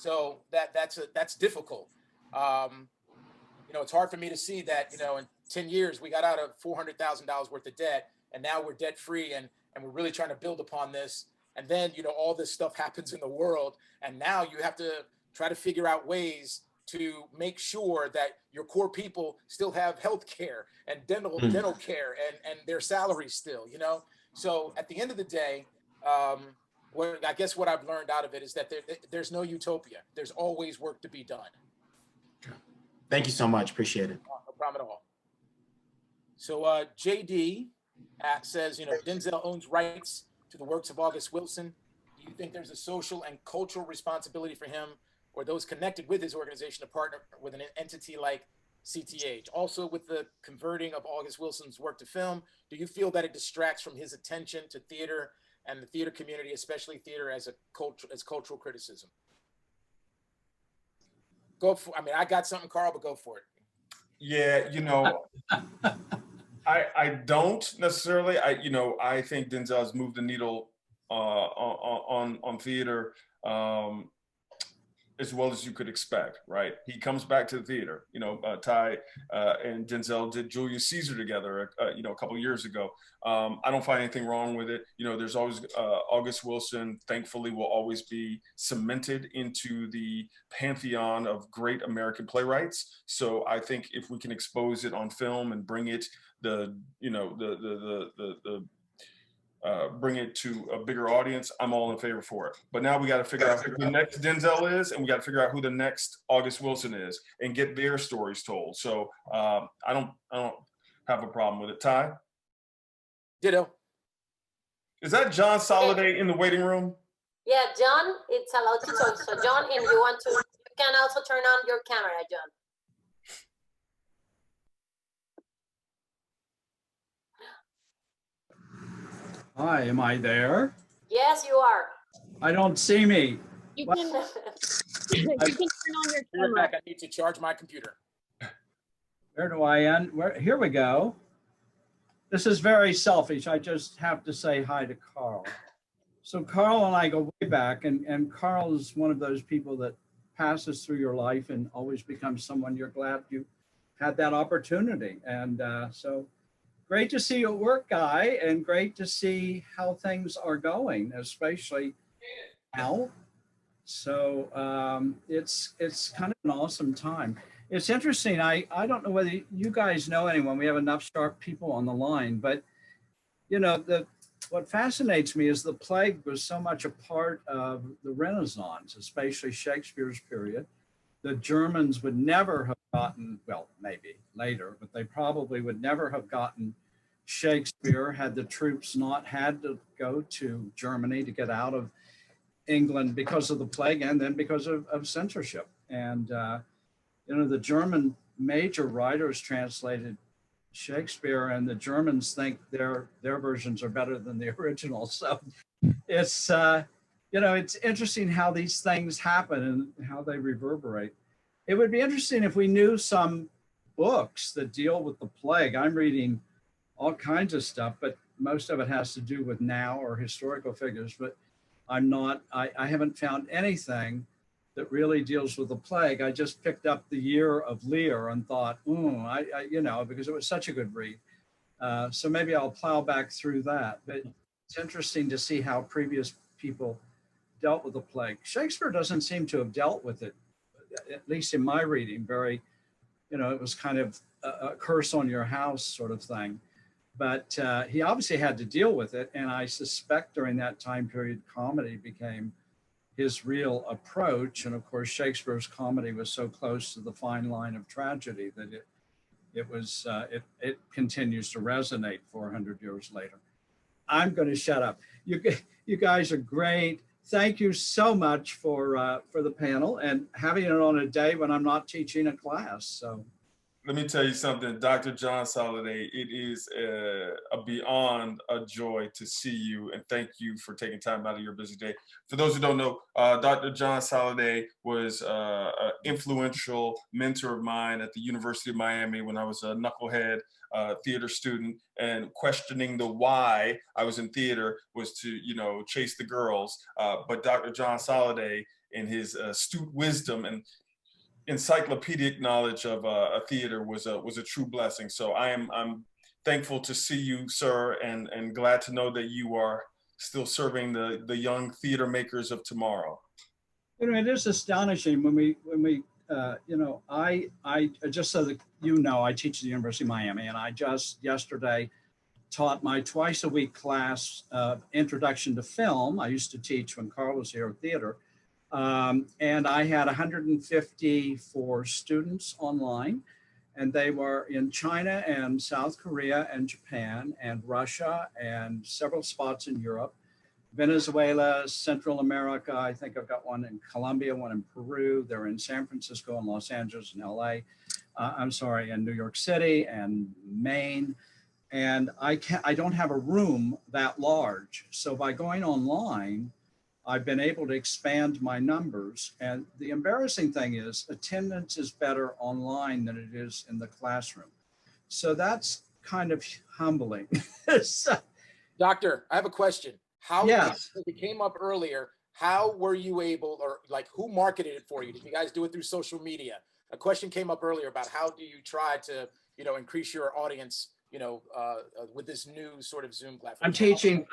So that's difficult. You know, it's hard for me to see that, you know, in 10 years, we got out of $400,000 worth of debt, and now we're debt free, and we're really trying to build upon this. And then, you know, all this stuff happens in the world, and now you have to try to figure out ways to make sure that your core people still have health care and dental care and their salaries still, you know? So at the end of the day, I guess what I've learned out of it is that there's no utopia. There's always work to be done. Thank you so much. Appreciate it. No problem at all. So JD says, you know, Denzel owns rights to the works of August Wilson. Do you think there's a social and cultural responsibility for him or those connected with his organization to partner with an entity like CTH? Also, with the converting of August Wilson's work to film, do you feel that it distracts from his attention to theater and the theater community, especially theater as cultural criticism? Go for, I mean, I got something, Carl, but go for it. Yeah, you know, I don't necessarily. I think Denzel has moved the needle on theater as well as you could expect, right? He comes back to the theater. You know, Ty and Denzel did Julius Caesar together, you know, a couple of years ago. I don't find anything wrong with it. You know, there's always August Wilson, thankfully, will always be cemented into the pantheon of great American playwrights. So I think if we can expose it on film and bring it bring it to a bigger audience, I'm all in favor for it. But now we got to figure out who the next Denzel is, and we got to figure out who the next August Wilson is, and get their stories told. So I don't have a problem with it. Ty? Ditto. Is that John Soliday in the waiting room? Yeah, John, it's allowed to talk. So John, if you want to, you can also turn on your camera, John. Hi, am I there? Yes, you are. I don't see me. You can, you can turn on your camera. Back, I need to charge my computer. Where do I end? Here we go. This is very selfish. I just have to say hi to Carl. So Carl and I go way back, and Carl is one of those people that passes through your life and always becomes someone you're glad you had that opportunity. And so great to see you at work, Guy, and great to see how things are going, especially now. So it's kind of an awesome time. It's interesting. I don't know whether you guys know anyone. We have enough sharp people on the line, but you know, what fascinates me is the plague was so much a part of the Renaissance, especially Shakespeare's period. The Germans would never have gotten, well, maybe later, but they probably would never have gotten Shakespeare had the troops not had to go to Germany to get out of England because of the plague and then because of censorship. And, you know, the German major writers translated Shakespeare, and the Germans think their versions are better than the original. So it's, you know, it's interesting how these things happen and how they reverberate. It would be interesting if we knew some books that deal with the plague. I'm reading all kinds of stuff, but most of it has to do with now or historical figures, but I haven't found anything that really deals with the plague. I just picked up The Year of Lear and thought, you know, because it was such a good read. So maybe I'll plow back through that. But it's interesting to see how previous people dealt with the plague. Shakespeare doesn't seem to have dealt with it, at least in my reading, very, you know, it was kind of a curse on your house sort of thing. But he obviously had to deal with it. And I suspect during that time period, comedy became his real approach. And of course, Shakespeare's comedy was so close to the fine line of tragedy that it continues to resonate 400 years later. I'm going to shut up. You guys are great. Thank you so much for the panel and having it on a day when I'm not teaching a class. So let me tell you something, Dr. John Soliday, it is a beyond a joy to see you, and thank you for taking time out of your busy day. For those who don't know, Dr. John Soliday was an influential mentor of mine at the University of Miami when I was a knucklehead theater student, and questioning the why I was in theater was to, you know, chase the girls. But Dr. John Soliday and his astute wisdom and encyclopedic knowledge of a theater was a true blessing. So I'm thankful to see you, sir, and glad to know that you are still serving the young theater makers of tomorrow. You know, it is astonishing when we you know, I just so that you know, I teach at the University of Miami, and I just yesterday taught my twice-a-week class, Introduction to Film. I used to teach when Carl was here at theater. And I had 154 students online, and they were in China and South Korea and Japan and Russia and several spots in Europe, Venezuela, Central America. I think I've got one in Colombia, one in Peru. They're in San Francisco and Los Angeles and LA. I'm sorry, and New York City and Maine. And I don't have a room that large. So by going online, I've been able to expand my numbers. And the embarrassing thing is attendance is better online than it is in the classroom. So that's kind of humbling. So, Doctor, I have a question. How, yes. it came up earlier, how were you able, or like who marketed it for you? Did you guys do it through social media? A question came up earlier about how do you try to, you know, increase your audience, you know, with this new sort of Zoom platform?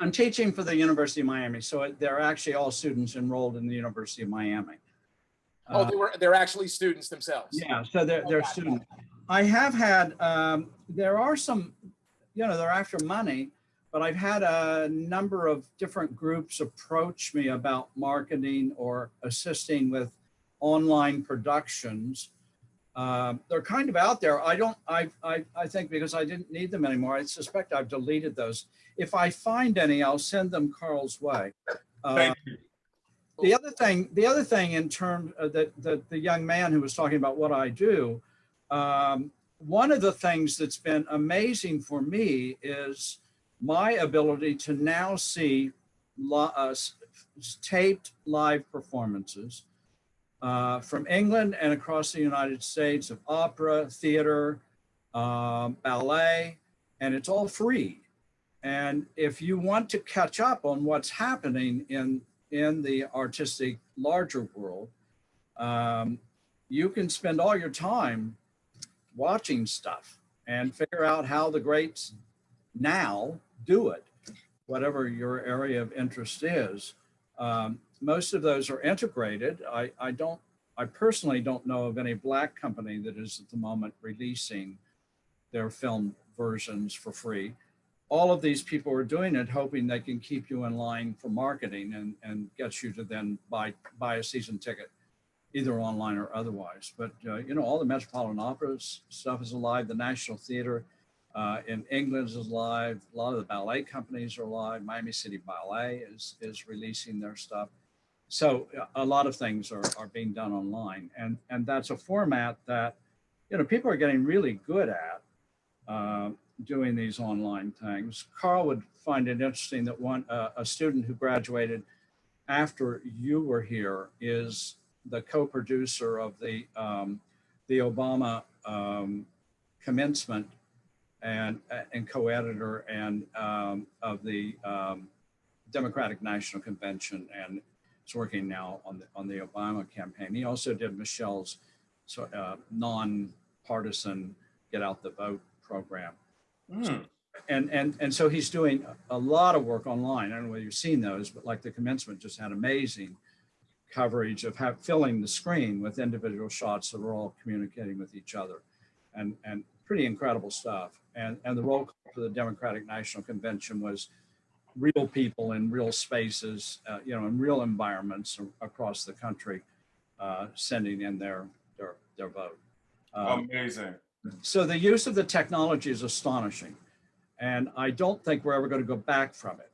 I'm teaching for the University of Miami. So they're actually all students enrolled in the University of Miami. Oh, they're actually students themselves. Yeah, so they're students. I have had, there are some, you know, they're after money, but I've had a number of different groups approach me about marketing or assisting with online productions. They're kind of out there. I think because I didn't need them anymore, I suspect I've deleted those. If I find any, I'll send them Carl's way. Thank you. The other thing in terms of the young man who was talking about what I do, one of the things that's been amazing for me is my ability to now see taped live performances from England and across the United States of opera, theater, ballet, and it's all free. And if you want to catch up on what's happening in the artistic larger world, you can spend all your time watching stuff and figure out how the greats now do it, whatever your area of interest is. Most of those are integrated. I personally don't know of any Black company that is at the moment releasing their film versions for free. All of these people are doing it, hoping they can keep you in line for marketing and get you to then buy a season ticket, either online or otherwise. But you know, all the Metropolitan Opera's stuff is alive. The National Theater in England is live. A lot of the ballet companies are live. Miami City Ballet is releasing their stuff. So a lot of things are being done online, and that's a format that, you know, people are getting really good at doing these online things. Carl would find it interesting that a student who graduated after you were here is the co-producer of the Obama commencement and co-editor and of the Democratic National Convention, and is working now on the Obama campaign. He also did Michelle's non-partisan Get Out the Vote program. Mm. And so he's doing a lot of work online. I don't know whether you've seen those, but like the commencement just had amazing coverage of filling the screen with individual shots that were all communicating with each other, and pretty incredible stuff. And the roll call for the Democratic National Convention was real people in real spaces, you know, in real environments across the country, sending in their vote. Amazing. So the use of the technology is astonishing, and I don't think we're ever going to go back from it.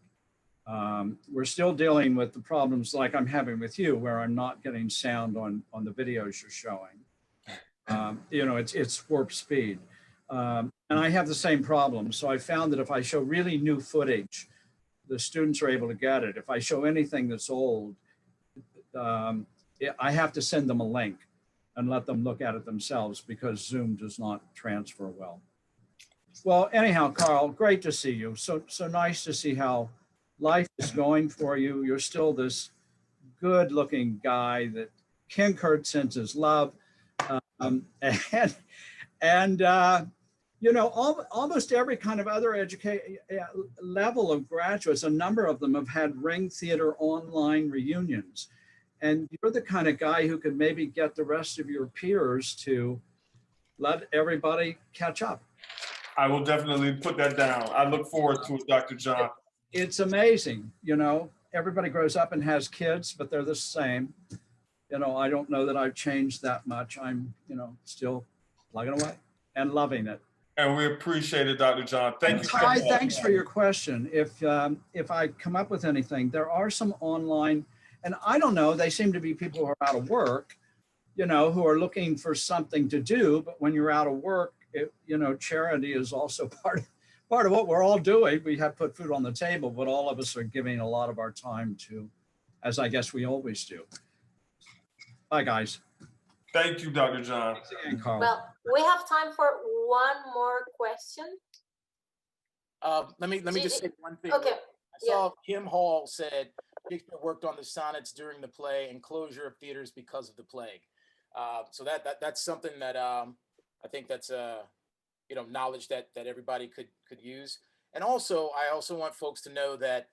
We're still dealing with the problems like I'm having with you, where I'm not getting sound on the videos you're showing. You know, it's warp speed. And I have the same problem. So I found that if I show really new footage, the students are able to get it. If I show anything that's old, I have to send them a link and let them look at it themselves because Zoom does not transfer well. Well, anyhow, Carl, great to see you. So nice to see how life is going for you. You're still this good-looking guy that King Kurt sends his love. And you know, almost every kind of other level of graduates, a number of them have had Ring Theater online reunions. And you're the kind of guy who could maybe get the rest of your peers to let everybody catch up. I will definitely put that down. I look forward to it, Dr. John. It's amazing, you know, everybody grows up and has kids, but they're the same. You know, I don't know that I've changed that much. I'm, you know, still plugging away and loving it. And we appreciate it, Dr. John. Thank you so Ty, much. thanks for your question. If I come up with anything, there are some online, and I don't know, they seem to be people who are out of work, you know, who are looking for something to do. But when you're out of work, you know, charity is also part of what we're all doing. We have put food on the table, but all of us are giving a lot of our time to, as I guess we always do. Bye, guys. Thank you, Dr. John. Thanks again, Carl. Well, we have time for one more question. Let me just say one thing. Okay. I saw Kim Hall said Shakespeare worked on the sonnets during the play and closure of theaters because of the plague. So that's something that I think that's you know, knowledge that everybody could use. And also, I also want folks to know that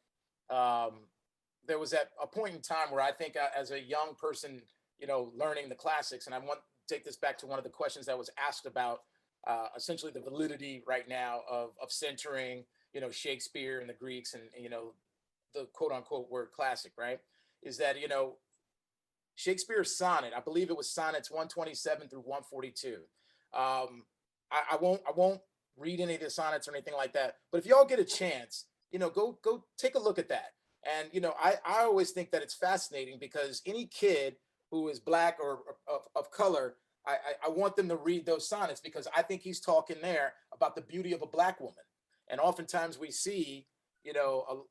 there was at a point in time where I think as a young person, you know, learning the classics, and I want to take this back to one of the questions that was asked about essentially the validity right now of centering, you know, Shakespeare and the Greeks and, you know, the quote unquote word classic, right? Is that, you know, Shakespeare's sonnet, I believe it was sonnets 127 through 142. I won't read any of the sonnets or anything like that, but if y'all get a chance, you know, go take a look at that. And, you know, I always think that it's fascinating because any kid who is Black or of color, I want them to read those sonnets because I think he's talking there about the beauty of a Black woman. And oftentimes we see, you know,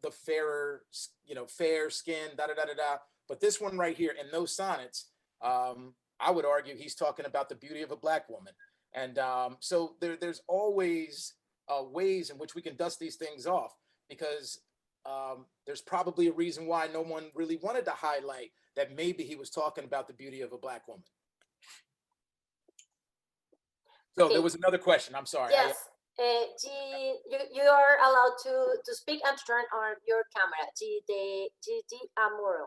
the fairer, you know, fair skin, da da da da da. But this one right here in those sonnets, I would argue he's talking about the beauty of a Black woman. And so there's always ways in which we can dust these things off because there's probably a reason why no one really wanted to highlight that maybe he was talking about the beauty of a Black woman. So there was another question. I'm sorry. Yes, you are allowed to speak and turn on your camera. Gigi Amuro.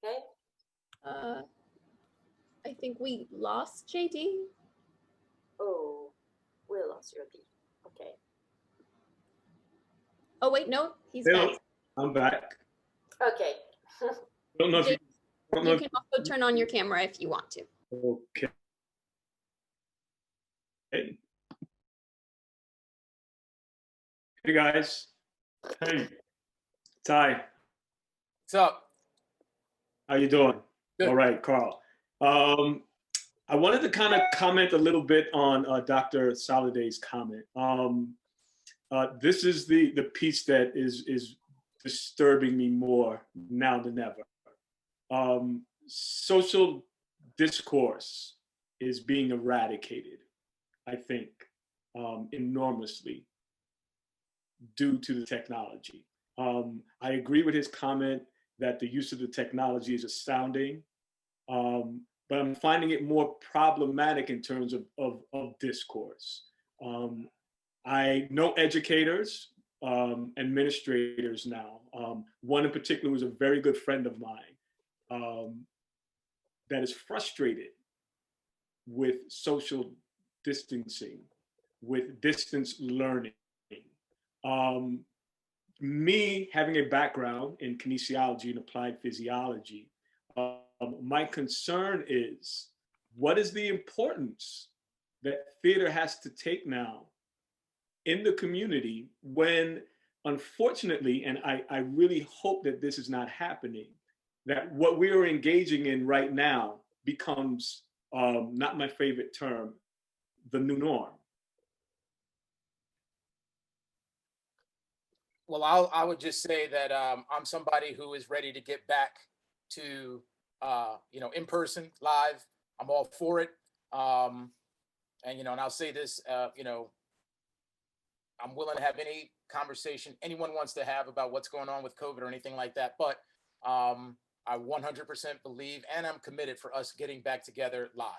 Okay. I think we lost JD. Oh, we lost your D. Okay. Oh wait, no, he's Hello, back. I'm back. Okay. Don't know if You can also turn on your camera if you want to. Okay. Hey. Hey guys. Hey. Ty. What's up? How you doing? Good. All right, Carl. I wanted to kind of comment a little bit on Dr. Saladay's comment. This is the piece that is disturbing me more now than ever. Social discourse is being eradicated, I think, enormously due to the technology. I agree with his comment that the use of the technology is astounding, but I'm finding it more problematic in terms of discourse. I know educators, administrators now. One in particular was a very good friend of mine that is frustrated with social distancing, with distance learning. Me having a background in kinesiology and applied physiology, my concern is what is the importance that theater has to take now in the community when, unfortunately, and I really hope that this is not happening, that what we are engaging in right now becomes, not my favorite term, the new norm. Well, I would just say that I'm somebody who is ready to get back to, you know, in person, live. I'm all for it. And, you know, and I'll say this, you know, I'm willing to have any conversation anyone wants to have about what's going on with COVID or anything like that. But I 100% believe, and I'm committed for us getting back together live.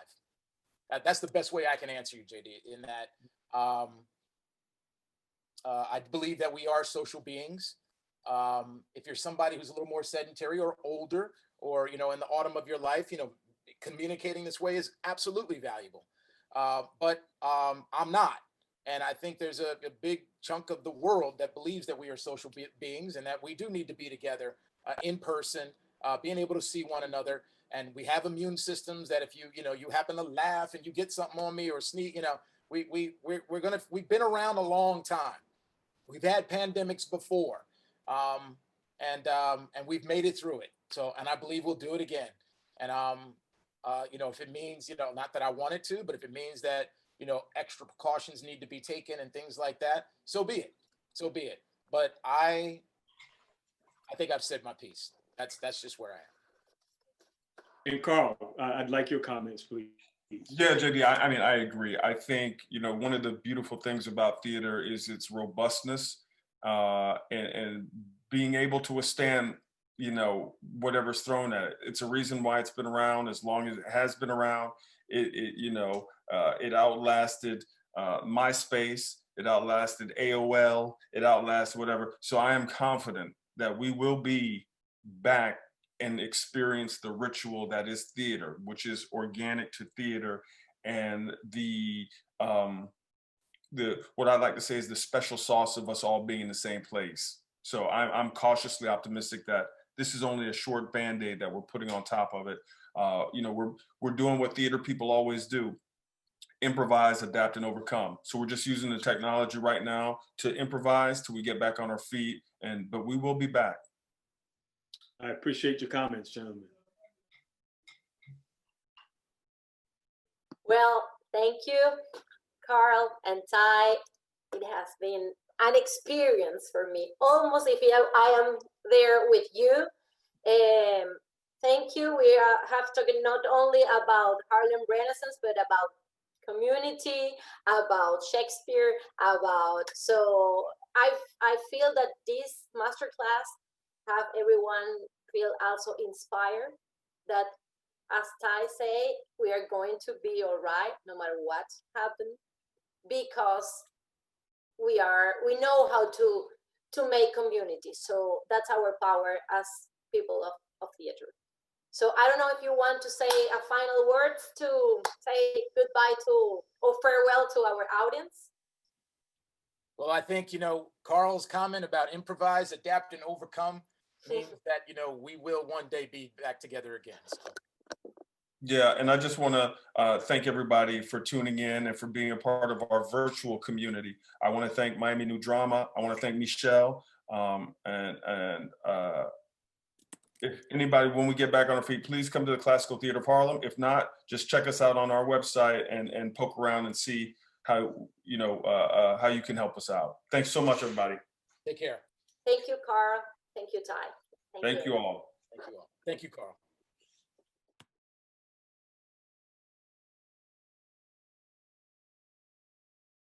That's the best way I can answer you, JD, in that I believe that we are social beings. If you're somebody who's a little more sedentary or older, or, you know, in the autumn of your life, you know, communicating this way is absolutely valuable. But I'm not. And I think there's a big chunk of the world that believes that we are social beings and that we do need to be together in person, being able to see one another. And we have immune systems that if you happen to laugh and you get something on me or sneeze, you know, we've been around a long time. We've had pandemics before, and we've made it through it. So, and I believe we'll do it again. And you know, if it means, you know, not that I wanted to, but if it means that, you know, extra precautions need to be taken and things like that, so be it. So be it. But I think I've said my piece. That's just where I am. And Carl, I'd like your comments, please. Yeah, JD, I mean, I agree. I think, you know, one of the beautiful things about theater is its robustness and being able to withstand, you know, whatever's thrown at it. It's a reason why it's been around as long as it has been around. It outlasted MySpace, it outlasted AOL, it outlasted whatever. So I am confident that we will be back and experience the ritual that is theater, which is organic to theater, and the what I like to say is the special sauce of us all being in the same place. So I'm cautiously optimistic that this is only a short band-aid that we're putting on top of it. You know, we're doing what theater people always do: improvise, adapt, and overcome. So we're just using the technology right now to improvise till we get back on our feet. But we will be back. I appreciate your comments, gentlemen. Well, thank you, Carl and Ty. It has been an experience for me, almost if I am there with you. Thank you. We have talked not only about Harlem Renaissance, but about community, about Shakespeare, so I feel that this masterclass have everyone feel also inspired that, as Ty say, we are going to be all right no matter what happens, because we know how to make community. So that's our power as people of theater. So I don't know if you want to say a final word to say goodbye to or farewell to our audience. Well, I think, you know, Carl's comment about improvise, adapt, and overcome means that, you know, we will one day be back together again. So. Yeah, and I just want to thank everybody for tuning in and for being a part of our virtual community. I want to thank Miami New Drama. I want to thank Michelle. If anybody, when we get back on our feet, please come to the Classical Theatre of Harlem. If not, just check us out on our website and poke around and see how, you know, how you can help us out. Thanks so much, everybody. Take care. Thank you, Carl. Thank you, Ty. Thank you all. Thank you all. Thank you, Carl.